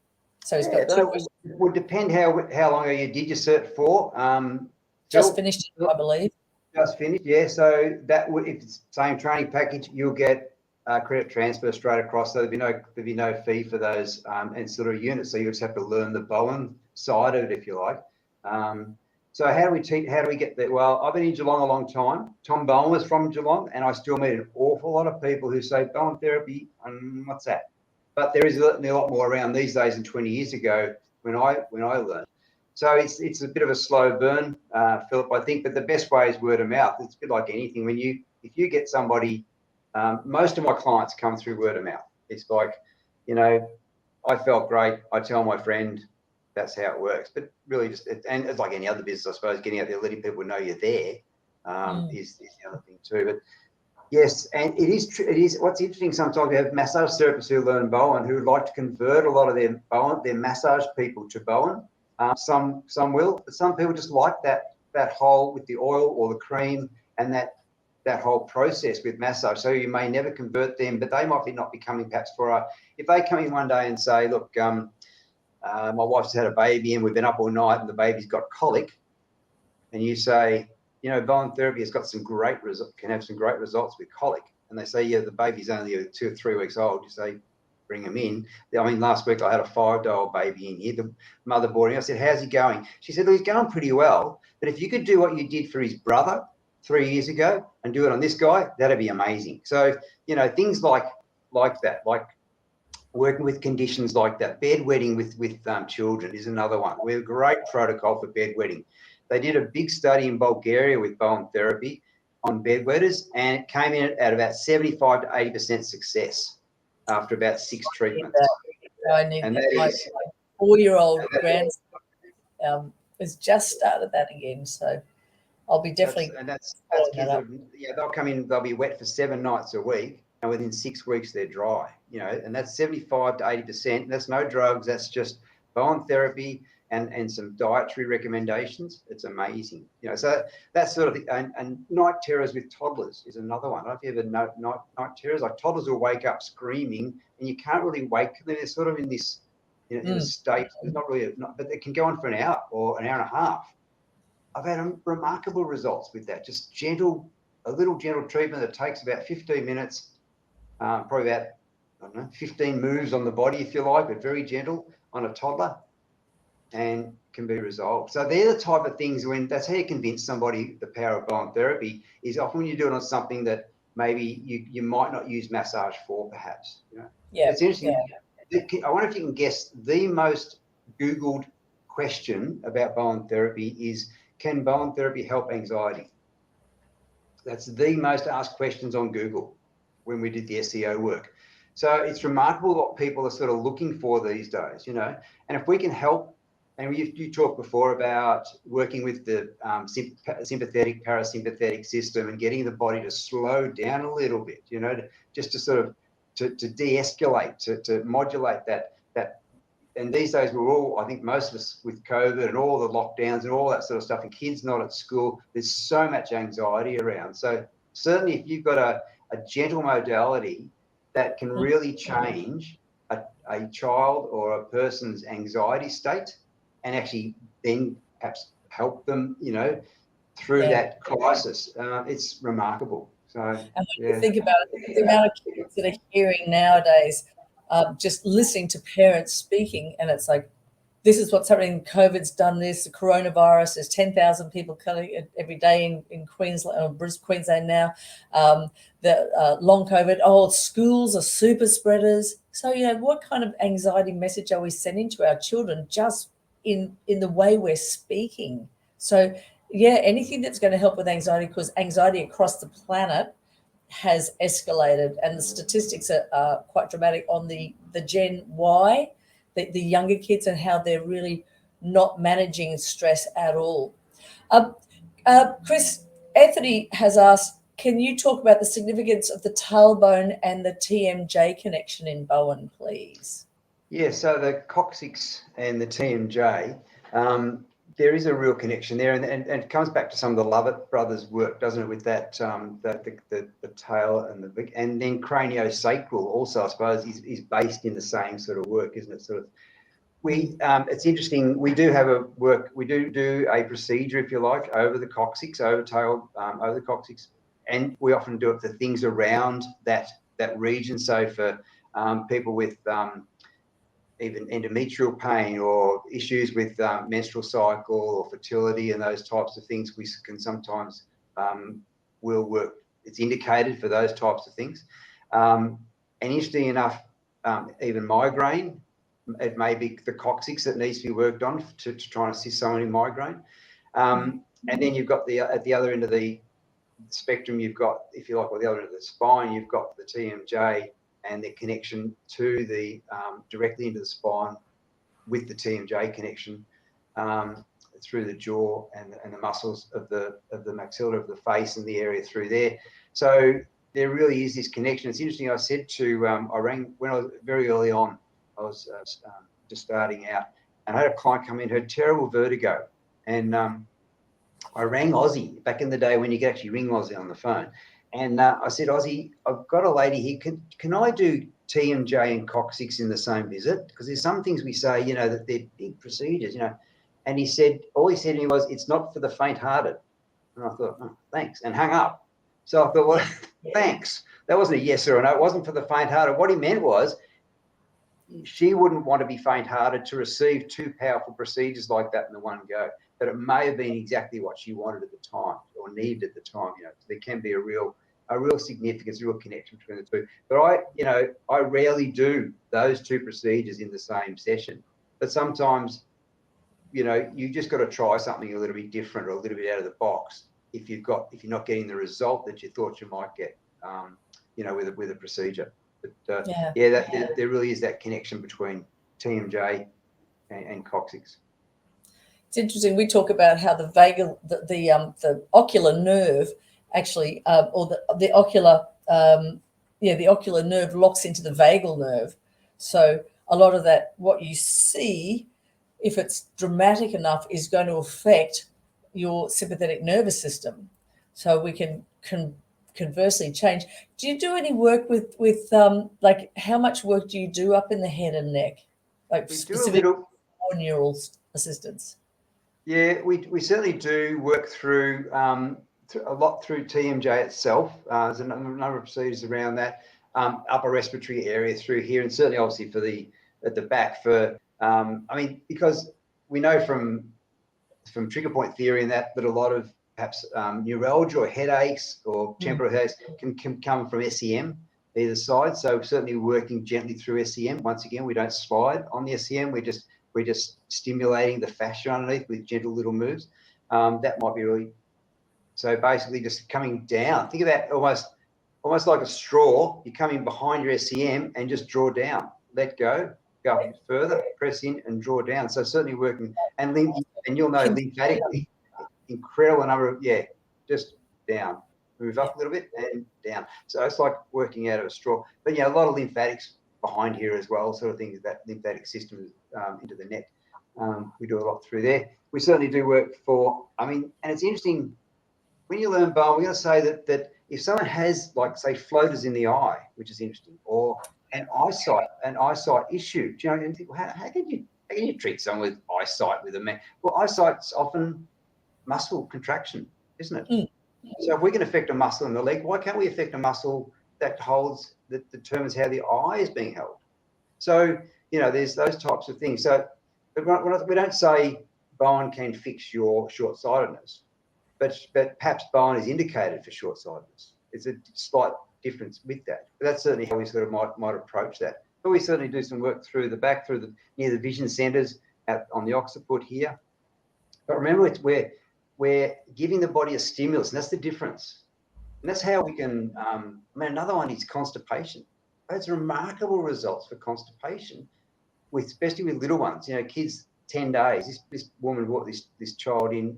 So he's got two. It would depend how long ago you did your Cert 4. Just finished, I believe. Just finished, yeah. So that would, if it's the same training package, you'll get credit transfer straight across. So there'd be no fee for those ancillary units. So you just have to learn the Bowen side of it, if you like. So how do we get there? Well, I've been in Geelong a long time. Tom Bowen was from Geelong, and I still meet an awful lot of people who say Bowen therapy, what's that? But there is a lot more around these days than 20 years ago when I learned. So it's a bit of a slow burn, Philip, I think. But the best way is word of mouth. It's a bit like anything. If you get somebody, most of my clients come through word of mouth. It's like, you know, I felt great. I tell my friend. That's how it works. But really, and it's like any other business, I suppose. Getting out there, letting people know you're there is the other thing too. But yes, and it is. What's interesting, sometimes we have massage therapists who learn Bowen who would like to convert a lot of their massage people to Bowen. Some will, but some people just like that whole with the oil or the cream and that whole process with massage. So you may never convert them, but they might not be coming perhaps if they come in one day and say, look, my wife's had a baby and we've been up all night and the baby's got colic, and you say, you know, Bowen therapy has got can have some great results with colic. And they say, yeah, the baby's only 2 or 3 weeks old. You say, bring him in. I mean, last week I had a 5-day-old baby in here, the mother brought him. I said, how's he going? She said, well, he's going pretty well. But if you could do what you did for his brother 3 years ago and do it on this guy, that'd be amazing. So, you know, things like that, like working with conditions like that. Bedwetting with children is another one. We have a great protocol for bedwetting. They did a big study in Bulgaria with Bowen therapy on bedwetters, and it came in at about 75 to 80% success after about 6 treatments. I need that. My 4-year-old grandson has just started that again, so I'll be definitely. That's kids. They'll come in. They'll be wet for 7 nights a week, and within 6 weeks they're dry. You know, and that's 75 to 80%. That's no drugs. That's just Bowen therapy and some dietary recommendations. It's amazing. You know, so that sort of thing. And night terrors with toddlers is another one. I don't know if you ever know night terrors. Like toddlers will wake up screaming, and you can't really wake them. They're sort of in this, in a state. It's not really, but they can go on for an hour or an hour and a half. I've had remarkable results with that. Just a little gentle treatment that takes about 15 minutes, probably about, I don't know, 15 moves on the body, if you like, but very gentle on a toddler, and can be resolved. So they're the type of things that's how you convince somebody the power of Bowen therapy is often when you do it on something that maybe you might not use massage for, perhaps. You know? Yeah. It's interesting. Yeah. I wonder if you can guess the most Googled question about Bowen therapy is, can Bowen therapy help anxiety? That's the most asked questions on Google when we did the SEO work. So it's remarkable what people are sort of looking for these days, you know. And if we can help, and you talked before about working with the sympathetic, parasympathetic system and getting the body to slow down a little bit, you know, just to sort of to de-escalate, to modulate that. And these days we're all, I think most of us with COVID and all the lockdowns and all that sort of stuff, and kids not at school, there's so much anxiety around. So certainly if you've got a gentle modality that can really change a child or a person's anxiety state and actually then perhaps help them, you know, through that crisis, it's remarkable. So, and when you think about it, the amount of kids that are hearing nowadays, just listening to parents speaking, and it's like, this is what's happening. COVID's done this. The coronavirus. There's 10,000 people coming every day in Queensland, or Queensland now. The long COVID. Oh, schools are super spreaders. So, you know, what kind of anxiety message are we sending to our children just in the way we're speaking? So, yeah, anything that's going to help with anxiety, because anxiety across the planet has escalated, and the statistics are quite dramatic on the Gen Y, the younger kids, and how they're really not managing stress at all. Chris, Anthony has asked, can you talk about the significance of the tailbone and the TMJ connection in Bowen, please? Yeah, so the coccyx and the TMJ, there is a real connection there, and it comes back to some of the Lovett brothers' work, doesn't it? With that, the tail and then craniosacral also, I suppose, is based in the same sort of work, isn't it? Sort of. It's interesting. We do have we do a procedure, if you like, over the coccyx, over the coccyx, and we often do it for things around that region. So for people with even endometrial pain or issues with menstrual cycle or fertility and those types of things, we can sometimes will work. It's indicated for those types of things. And interesting enough, even migraine, it may be the coccyx that needs to be worked on to try and assist someone in migraine. And then you've got at the other end of the spectrum, you've got, if you like, or the other end of the spine, you've got the TMJ and the connection to the directly into the spine with the TMJ connection through the jaw and the muscles of the maxilla of the face and the area through there. So there really is this connection. It's interesting. I said to I rang when I was very early on. I was just starting out, and I had a client come in who had terrible vertigo, and I rang Ozzie back in the day when you could actually ring Ozzie on the phone. And I said, Ozzie, I've got a lady here. Can I do TMJ and coccyx in the same visit? Because there's some things we say, you know, that they're big procedures, you know. And he said, all he said to me was, it's not for the faint-hearted. And I thought, oh, thanks, and hung up. So I thought, well, thanks. That wasn't a yes or a no. It wasn't for the faint-hearted. What he meant was she wouldn't want to be faint-hearted to receive two powerful procedures like that in the one go. But it may have been exactly what she wanted at the time or needed at the time. You know, there can be a real significance, a real connection between the two. But I rarely do those two procedures in the same session. But sometimes, you know, you just got to try something a little bit different or a little bit out of the box if you're not getting the result that you thought you might get, you know, with a procedure. But there really is that connection between TMJ and coccyx. It's interesting. We talk about how the vagal, the ocular nerve, actually, or the ocular, the ocular nerve locks into the vagal nerve. So a lot of that, what you see, if it's dramatic enough, is going to affect your sympathetic nervous system. So we can conversely change. Do you do any work with like how much work do you do up in the head and neck, like specific neural assistance? Yeah, we certainly do work through a lot through TMJ itself. There's a number of procedures around that upper respiratory area through here, and certainly obviously at the back for I mean, because we know from trigger point theory and that a lot of perhaps neuralgia or headaches or temporal headaches can come from SEM either side. So certainly working gently through SEM. Once again, we don't slide on the SEM. We're just stimulating the fascia underneath with gentle little moves. That might be really So basically just coming down. Think about almost like a straw. You come in behind your SCM and just draw down. Let go a bit further, press in and draw down. So certainly working, and you'll know lymphatically, incredible number of, just down. Move up a little bit and down. So it's like working out of a straw. But a lot of lymphatics behind here as well, sort of things, that lymphatic system into the neck. We do a lot through there. We certainly do work and it's interesting, when you learn Bowen, we're going to say that if someone has, like, say, floaters in the eye, which is interesting, or an eyesight issue, and think, well, how can you treat someone with eyesight with a man? Well, eyesight's often muscle contraction, isn't it? Mm. So if we can affect a muscle in the leg, why can't we affect a muscle that determines how the eye is being held? So, there's those types of things. So we don't say Bowen can fix your short-sightedness, but perhaps Bowen is indicated for short-sightedness. It's a slight difference with that. But that's certainly how we sort of might approach that. But we certainly do some work through the back, near the vision centres on the occiput here. But remember, we're giving the body a stimulus, and that's the difference. And that's how we can, another one is constipation. That's remarkable results for constipation, especially with little ones. Kids, 10 days. This woman brought this child in.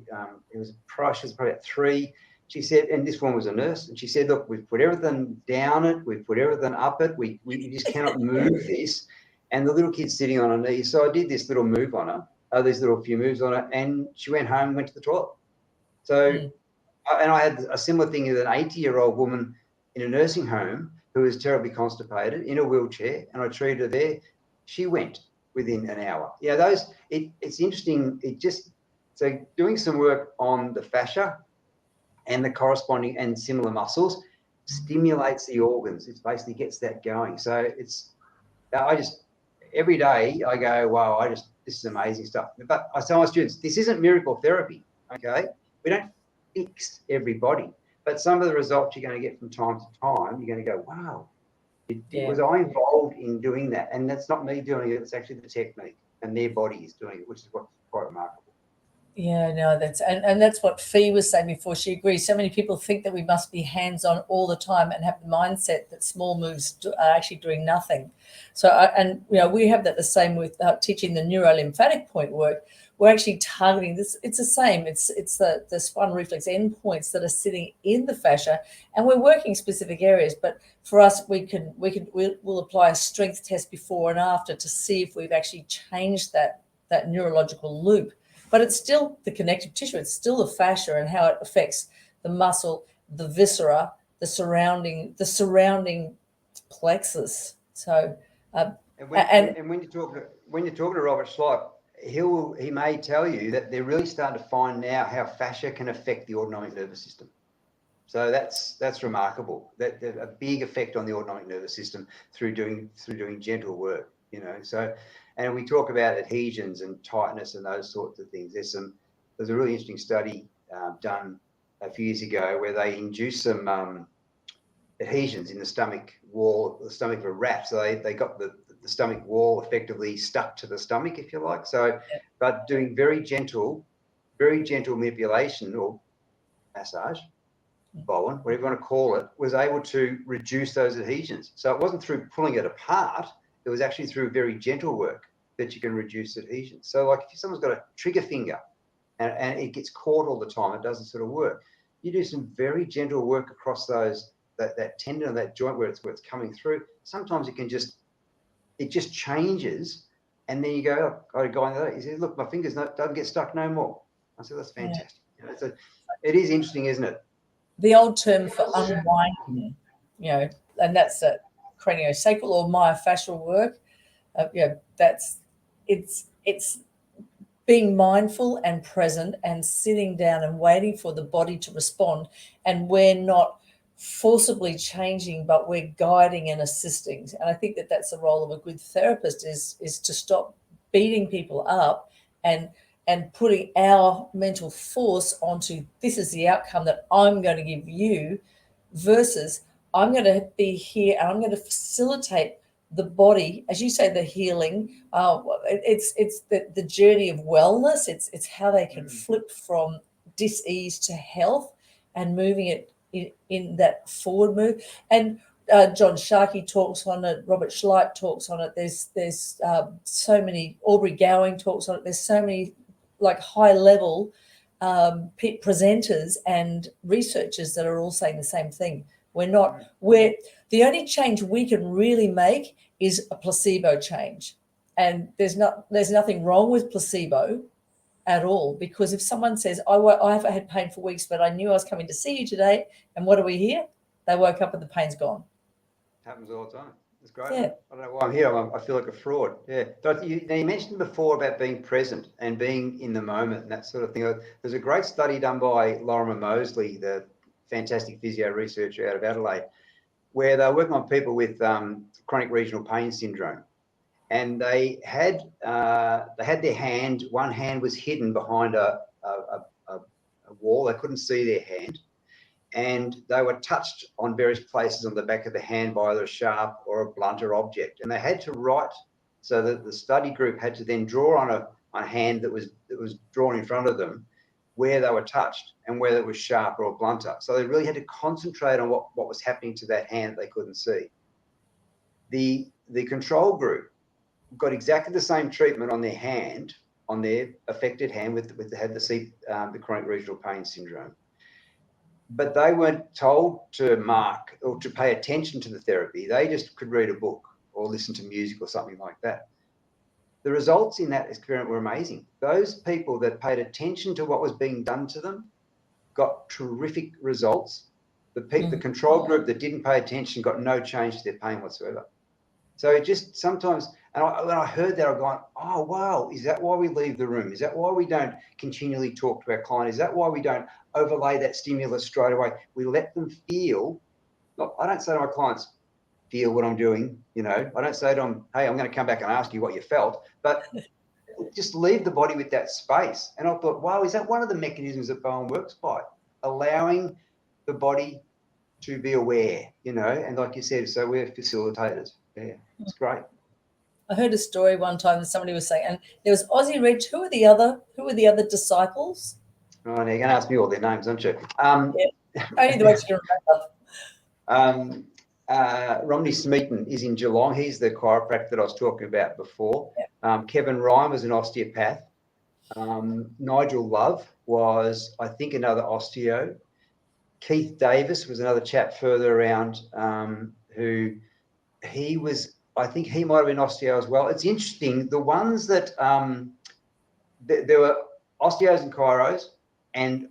She was probably about 3. She said, and this woman was a nurse, and she said, look, we've put everything down it, we've put everything up it, we just cannot move this. And the little kid's sitting on her knees. So I did this little move on her, these little few moves on her, and she went home and went to the toilet. So, and I had a similar thing with an 80-year-old woman in a nursing home who was terribly constipated in a wheelchair, and I treated her there. She went within an hour. It's interesting. So doing some work on the fascia and the corresponding and similar muscles stimulates the organs. It basically gets that going. So every day I go, wow, this is amazing stuff. But I tell my students, this isn't miracle therapy, okay? We don't fix everybody, but some of the results you're going to get from time to time, you're going to go, wow, was I involved in doing that? And that's not me doing it, it's actually the technique, and their body is doing it, which is what's quite remarkable. Yeah, no, that's what Fee was saying before. She agrees. So many people think that we must be hands-on all the time and have the mindset that small moves are actually doing nothing. So, we have that the same with teaching the neurolymphatic point work. We're actually targeting this. It's the same. It's the spinal reflex endpoints that are sitting in the fascia, and we're working specific areas. But for us, we'll apply a strength test before and after to see if we've actually changed that neurological loop. But it's still the connective tissue. It's still the fascia and how it affects the muscle, the viscera, the surrounding plexus. So, when you talk to Robert Schleip, he may tell you that they're really starting to find now how fascia can affect the autonomic nervous system. So that's remarkable. That a big effect on the autonomic nervous system through doing gentle work. So. And we talk about adhesions and tightness and those sorts of things. There's a really interesting study done a few years ago where they induced some adhesions in the stomach wall, the stomach of a rat. So they got the stomach wall effectively stuck to the stomach, if you like. So, but doing very gentle manipulation or massage, Bowen, whatever you want to call it, was able to reduce those adhesions. So it wasn't through pulling it apart. It was actually through very gentle work that you can reduce adhesions. So like if someone's got a trigger finger and it gets caught all the time, it doesn't sort of work. You do some very gentle work across that tendon or that joint where it's coming through. Sometimes it just changes, and then you go, I got a guy in the other, he says, look, my fingers don't get stuck no more. I said, that's fantastic. It is interesting, isn't it? The old term for unwinding, and that's a craniosacral or myofascial work. It's being mindful and present and sitting down and waiting for the body to respond. And we're not forcibly changing, but we're guiding and assisting. And I think that that's the role of a good therapist is to stop beating people up and putting our mental force onto this is the outcome that I'm going to give you versus I'm going to be here and I'm going to facilitate the body, as you say, the healing. It's the journey of wellness. It's how they can flip from dis-ease to health and moving it in that forward move. And John Sharkey talks on it. Robert Schleight talks on it. There's so many. Aubrey Gowing talks on it. There's so many like high level presenters and researchers that are all saying the same thing. We're the only change we can really make is a placebo change, and there's nothing wrong with placebo at all, because if someone says I have had pain for weeks, but I knew I was coming to see you today, and what do we hear? They woke up and the pain's gone. Happens all the time. It's great. Yeah. I don't know why I'm here. I feel like a fraud. Yeah. But you mentioned before about being present and being in the moment and that sort of thing. There's a great study done by Lorimer Mosley, the fantastic physio researcher out of Adelaide, where they're working on people with chronic regional pain syndrome. And they had their hand, one hand was hidden behind a wall. They couldn't see their hand. And they were touched on various places on the back of the hand by either a sharp or a blunter object. And they had to write, so that the study group had to then draw on a hand that was drawn in front of them where they were touched and whether it was sharp or a blunter. So they really had to concentrate on what was happening to that hand that they couldn't see. The control group got exactly the same treatment on their hand, on their affected hand the chronic regional pain syndrome. But they weren't told to mark or to pay attention to the therapy. They just could read a book or listen to music or something like that. The results in that experiment were amazing. Those people that paid attention to what was being done to them got terrific results. The control group that didn't pay attention got no change to their pain whatsoever. So it just sometimes, and when I heard that, I've gone, oh, wow, is that why we leave the room? Is that why we don't continually talk to our client? Is that why we don't overlay that stimulus straight away? We let them feel. Look, I don't say to my clients, feel what I'm doing, I don't say to them, hey, I'm going to come back and ask you what you felt, but just leave the body with that space. And I thought, wow, is that one of the mechanisms that Bowen works by? Allowing the body to be aware, and like you said, so we're facilitators. Yeah, it's great. I heard a story one time that somebody was saying, and there was Ozzie Rench. Who are the other disciples? Oh, now you're going to ask me all their names, aren't you? Yeah. Only the ones you can remember. Romney Smeaton is in Geelong. He's the chiropractor that I was talking about before. Yeah. Kevin Ryan was an osteopath. Nigel Love was, I think, another osteo. Keith Davis was another chap further around who he was, I think he might have been osteo as well. It's interesting, the ones that, there were osteos and chiros and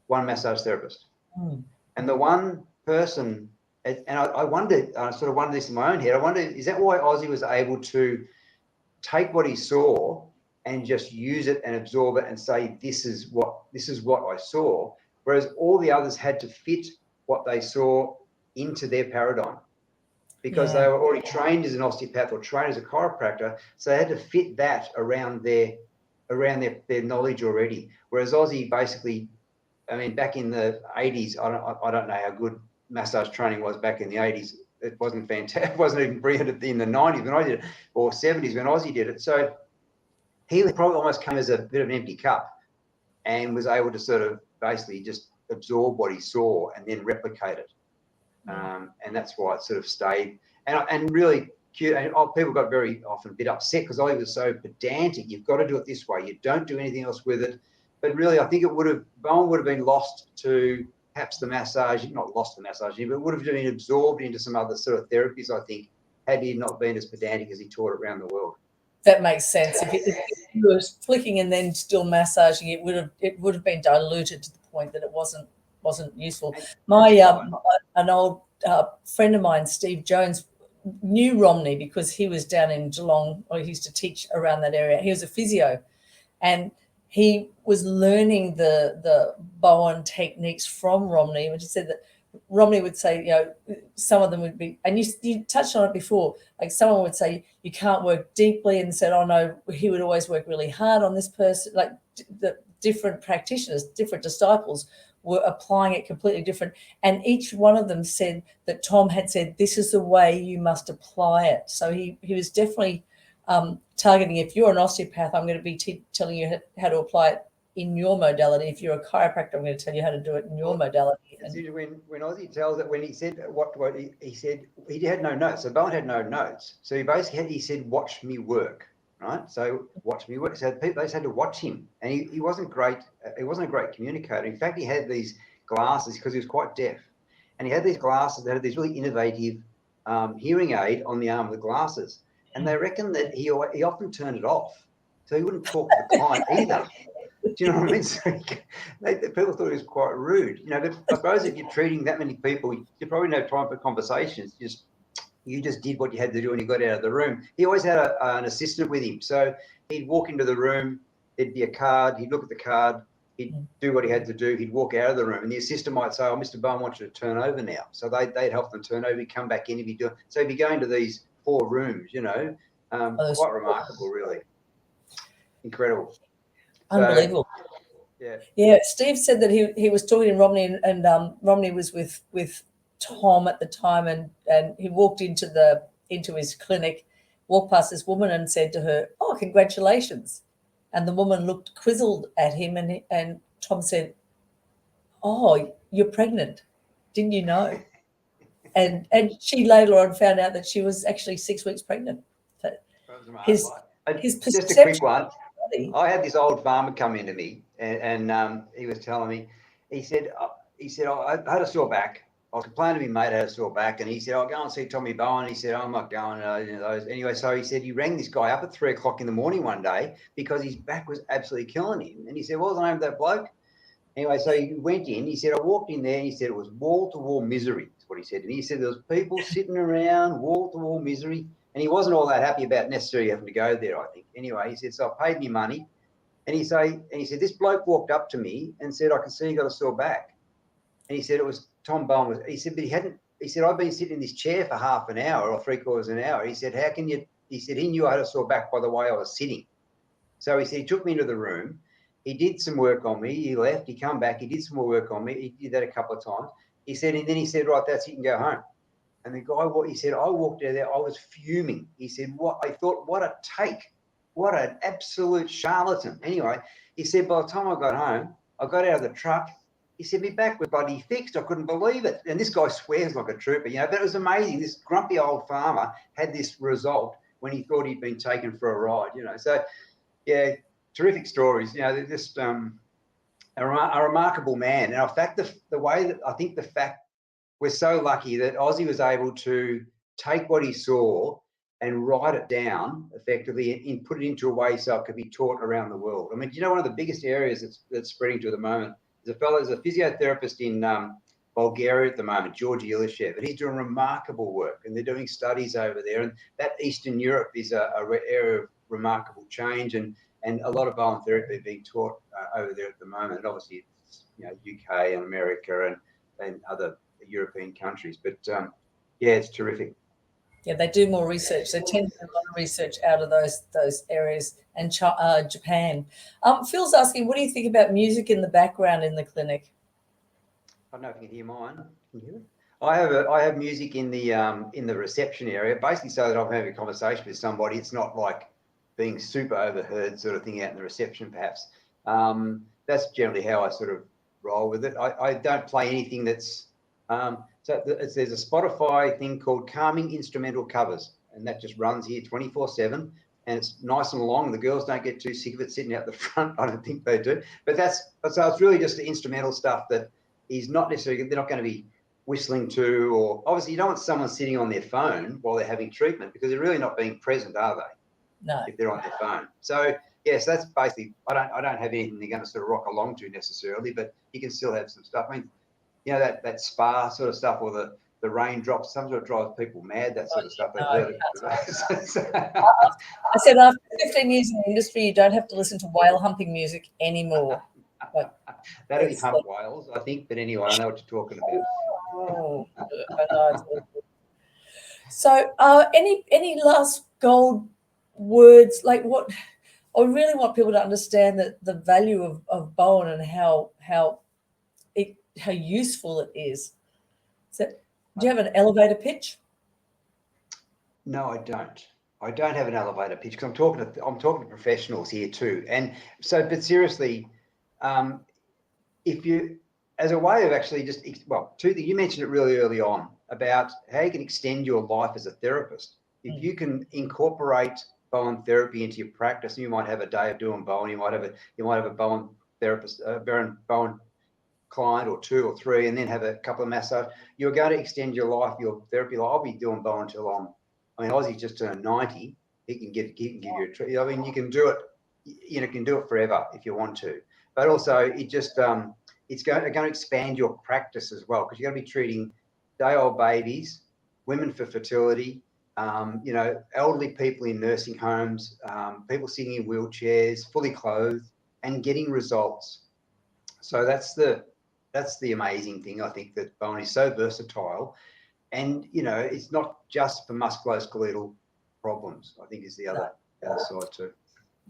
one massage therapist. And the one person, and I sort of wondered this in my own head, I wonder, is that why Ozzie was able to take what he saw and just use it and absorb it and say, this is what I saw, whereas all the others had to fit what they saw into their paradigm, because they were already trained as an osteopath or trained as a chiropractor, so they had to fit that around their knowledge already. Whereas Ozzie basically, I mean, back in the 80s, I don't know how good massage training was back in the 80s. It wasn't fantastic. It wasn't even brilliant in the 90s when I did it, or 70s when Ozzie did it. So he probably almost came as a bit of an empty cup and was able to sort of basically just absorb what he saw and then replicate it. And that's why it sort of stayed. And really cute. And people got very often a bit upset because Ollie was so pedantic. You've got to do it this way. You don't do anything else with it. But really, I think Bowen would have been lost to perhaps the massage, not lost to massaging, but would have been absorbed into some other sort of therapies, I think, had he not been as pedantic as he taught it around the world. That makes sense. If you were flicking and then still massaging, it would have been diluted to the point that it wasn't useful. An old friend of mine, Steve Jones, knew Romney because he was down in Geelong, or he used to teach around that area. He was a physio, and he was learning the Bowen techniques from Romney, which he said that Romney would say, some of them would be, and you touched on it before, like someone would say you can't work deeply, and said, oh no, he would always work really hard on this person. Like the different practitioners, different disciples were applying it completely different. And each one of them said that Tom had said, this is the way you must apply it. So he was definitely targeting, if you're an osteopath, I'm going to be telling you how to apply it in your modality. If you're a chiropractor, I'm going to tell you how to do it in your modality. And when Ozzie tells it, when he said what he said, he had no notes. So Bowen had no notes. So he said, watch me work, right? So watch me work. So people, they just had to watch him, and he wasn't great. He wasn't a great communicator. In fact, he had these glasses because he was quite deaf, and he had these glasses that had this really innovative hearing aid on the arm of the glasses, and they reckon that he often turned it off, so he wouldn't talk to the client either. Do you know what I mean? So people thought it was quite rude, but I suppose if you're treating that many people, you probably no time for conversations. You just did what you had to do and you got out of the room. He always had an assistant with him. So he'd walk into the room, there'd be a card, he'd look at the card, he'd do what he had to do, he'd walk out of the room, and the assistant might say, oh, Mr. Bowen wants you to turn over now. So they'd help them turn over, he'd come back in, he'd be doing. So he'd be going to these 4 rooms, quite remarkable, really. Incredible. Unbelievable. Yeah. Steve said that he was talking to Romney, and Romney was with Tom at the time, and he walked into his clinic, walked past this woman and said to her, "Oh, congratulations." And the woman looked quizzled at him, and Tom said, "Oh, you're pregnant. Didn't you know?" And she later on found out that she was actually 6 weeks pregnant. So his perception. Just a quick one. I had this old farmer come into me, and he was telling me, he said, I had a sore back. I was complaining to my mate I had a sore back, and he said, I'll go and see Tommy Bowen. He said, I'm not going to those. Anyway, so he said he rang this guy up at 3 o'clock in the morning one day because his back was absolutely killing him. And he said, what was the name of that bloke? Anyway, so he went in. He said, I walked in there. And he said it was wall-to-wall misery, is what he said. And he said there was people sitting around, wall-to-wall misery. And he wasn't all that happy about necessarily having to go there, I think. Anyway, he said, so I paid me money. And he said, this bloke walked up to me and said, I can see you got a sore back. And he said, it was Tom Bowen. He said, but he said, I've been sitting in this chair for half an hour or 3/4 an hour. He said, how can you, he said, he knew I had a sore back by the way I was sitting. So he said, he took me into the room. He did some work on me. He left, he come back. He did some more work on me. He did that a couple of times. He said, and then he said, right, that's it, you can go home. And the guy, he said, I walked out there, I was fuming. He said, I thought, what a take. What an absolute charlatan. Anyway, he said, by the time I got home, I got out of the truck. He said, my back was bloody fixed. I couldn't believe it. And this guy swears like a trooper, but it was amazing. This grumpy old farmer had this result when he thought he'd been taken for a ride, So, yeah, terrific stories. They're just a remarkable man. And in fact, the way that I think the fact we're so lucky that Ozzie was able to take what he saw and write it down effectively and put it into a way so it could be taught around the world. I mean, one of the biggest areas that's spreading to at the moment is there's a physiotherapist in Bulgaria at the moment, Georgi Ilishev, and he's doing remarkable work, and they're doing studies over there. And that Eastern Europe is a area of remarkable change, and a lot of Bowen therapy being taught over there at the moment. And obviously, it's, UK and America and other European countries. But yeah, it's terrific. Yeah, they do more research. They tend to do a lot of research out of those areas, and Japan. Phil's asking, what do you think about music in the background in the clinic? I don't know if you can hear mine. Can you hear it? I have music in the reception area, basically so that I'm having a conversation with somebody. It's not like being super overheard sort of thing out in the reception, perhaps. That's generally how I sort of roll with it. I don't play anything that's there's a Spotify thing called Calming Instrumental Covers, and that just runs here 24/7, and it's nice and long. The girls don't get too sick of it sitting out the front. I don't think they do. But so it's really just the instrumental stuff that is not necessarily, they're not going to be whistling to, or obviously you don't want someone sitting on their phone while they're having treatment, because they're really not being present, are they? No. If they're on their phone. So yes, that's basically, I don't have anything they're going to sort of rock along to necessarily, but you can still have some stuff. I mean, that spa sort of stuff, or the raindrops, sometimes it drives people mad, that sort of stuff. I said after 15 years in the industry, you don't have to listen to whale humping music anymore. That'll be hump whales, I think. But anyway, I know what you're talking about. Oh, I know. So, any last gold words? Like, what I really want people to understand that the value of Bowen and how useful it is. So, do you have an elevator pitch? No, I don't. I don't have an elevator pitch because I'm talking to professionals here too. And so, but seriously, if you, as a way of actually just, well, two things, you mentioned it really early on about how you can extend your life as a therapist. If you can incorporate Bowen therapy into your practice, and you might have a day of doing Bowen, you might have a Bowen therapist, Bowen client or 2 or 3, and then have a couple of massage. You're going to extend your life, your therapy life. I'll be doing Bowen until Ozzie just turned 90. He can give you a treat. I mean, you can do it. You can do it forever if you want to. But also, it just it's going to expand your practice as well, because you're going to be treating day-old babies, women for fertility, elderly people in nursing homes, people sitting in wheelchairs, fully clothed, and getting results. So that's the amazing thing. I think that Bowen is so versatile, and it's not just for musculoskeletal problems. I think is the other side too.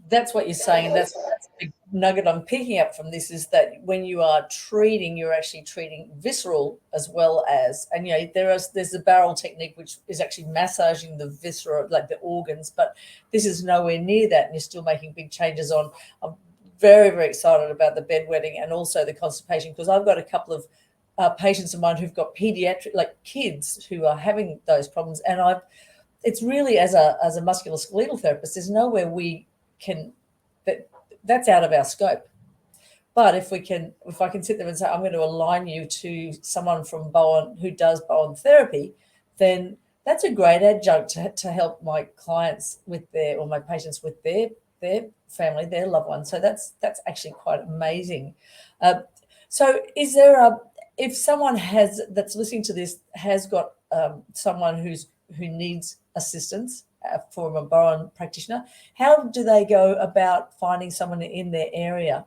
That's what you're saying, and that's a big nugget I'm picking up from this, is that when you are treating, you're actually treating visceral as well as, and there's the barrel technique, which is actually massaging the viscera, like the organs, but this is nowhere near that, and you're still making big changes on. I'm very, very excited about the bedwetting and also the constipation, because I've got a couple of patients of mine who've got pediatric, like kids who are having those problems, and it's really, as a musculoskeletal therapist, there's nowhere we can, that's out of our scope. But if I can sit there and say, I'm going to align you to someone from Bowen who does Bowen therapy, then that's a great adjunct to help my clients with my patients with their family, their loved ones. So that's actually quite amazing. So is there if someone that's listening to this has got someone who needs assistance from a Bowen practitioner, how do they go about finding someone in their area?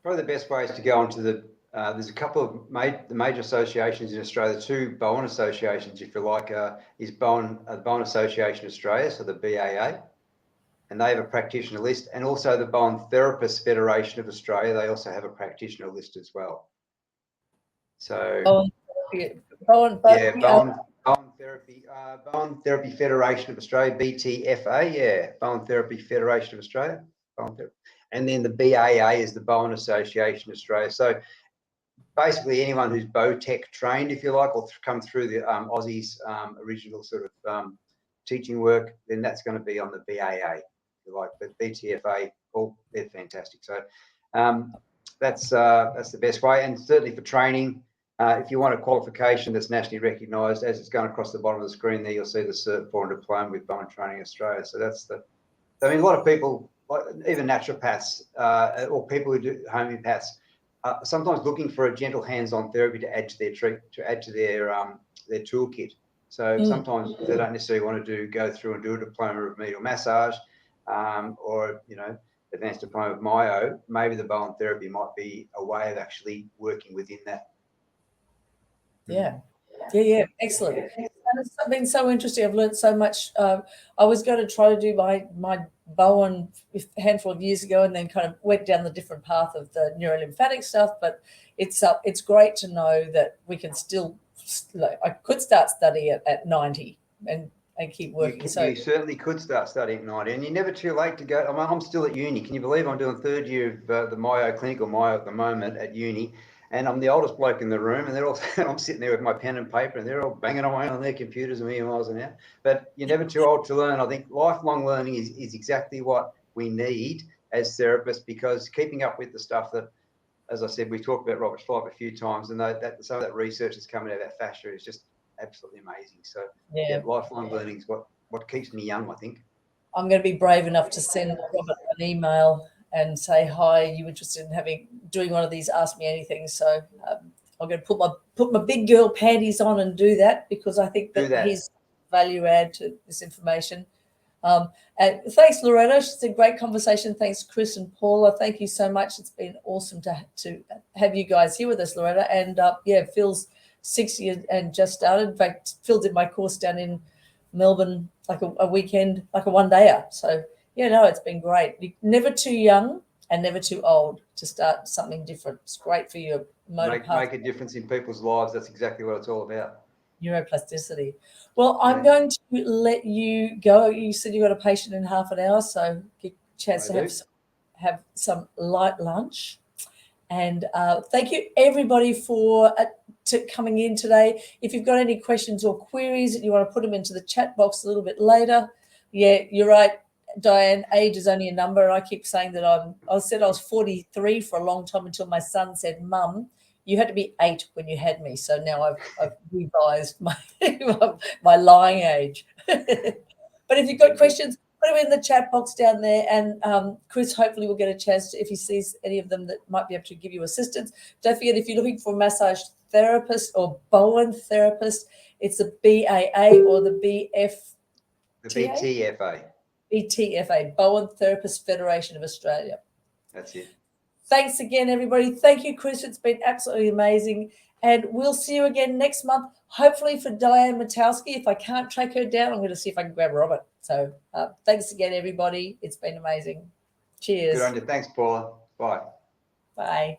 Probably the best way is to go onto there's a couple of the major associations in Australia, 2 Bowen associations, if you like, is Bowen Association Australia, so the BAA, and they have a practitioner list, and also the Bowen Therapists Federation of Australia, they also have a practitioner list as well. So Bowen Therapy Federation of Australia, BTFA, Bowen Therapy Federation of Australia, and then the BAA is the Bowen Association Australia. So basically anyone who's Bowtech trained, if you like, or come through the Aussie's original sort of teaching work, then that's going to be on the BAA, if you like. But BTFA, they're fantastic. So that's the best way, and certainly for training. If you want a qualification that's nationally recognised, as it's going across the bottom of the screen there, you'll see the Cert 4 and Diploma with Bowen Training Australia. So a lot of people, even naturopaths or people who do homeopaths, sometimes looking for a gentle hands-on therapy to add to their toolkit. So sometimes they don't necessarily want to go through and do a diploma of remedial massage, or advanced diploma of myo. Maybe the Bowen therapy might be a way of actually working within that. Yeah, excellent. And it's been so interesting. I've learned so much. I was going to try to do my Bowen a handful of years ago, and then kind of went down the different path of the neurolymphatic stuff. But it's great to know that we can still. I could start studying at 90 and keep working. You certainly could start studying at 90, and you're never too late to go. I'm still at uni. Can you believe I'm doing 3rd year of the Myo clinical Myo at the moment at uni? And I'm the oldest bloke in the room, and I'm sitting there with my pen and paper, and they're all banging away on their computers a million miles an hour. But you're never too old to learn. I think lifelong learning is exactly what we need as therapists, because keeping up with the stuff that, as I said, we talked about Robert Schleip a few times, and that some of that research that's coming out of that fascia is just absolutely amazing. So lifelong learning is what keeps me young, I think. I'm going to be brave enough to send Robert an email and say, hi, are you interested in doing one of these Ask Me Anything? So I'm going to put my big girl panties on and do that, because I think that his value add to this information. And thanks, Loretta. It's a great conversation. Thanks, Chris and Paula. Thank you so much. It's been awesome to have you guys here with us, Loretta. And Phil's 60 and just started. In fact, Phil did my course down in Melbourne, like a weekend, like a one-dayer. So it's been great. You're never too young and never too old to start something different. It's great for your motor path. Make a difference in people's lives. That's exactly what it's all about. Neuroplasticity. Well, I'm going to let you go. You said you got a patient in half an hour, so get a chance to have some light lunch. And thank you, everybody, for coming in today. If you've got any questions or queries and you want to put them into the chat box a little bit later, yeah, you're right, Diane, age is only a number. I keep saying that I said I was 43 for a long time until my son said, Mum, you had to be 8 when you had me. So now I've revised my my lying age. But if you've got questions, put them in the chat box down there, and Chris hopefully will get a chance to, if he sees any of them that might be able to give you assistance. Don't forget, if you're looking for a massage therapist or Bowen therapist, it's the BAA or the BF. The BTFA. BTFA, Bowen Therapist Federation of Australia. That's it. Thanks again, everybody. Thank you, Chris. It's been absolutely amazing. And we'll see you again next month, hopefully for Diane Matowski. If I can't track her down, I'm going to see if I can grab Robert. So thanks again, everybody. It's been amazing. Cheers. Good on you. Thanks, Paula. Bye. Bye.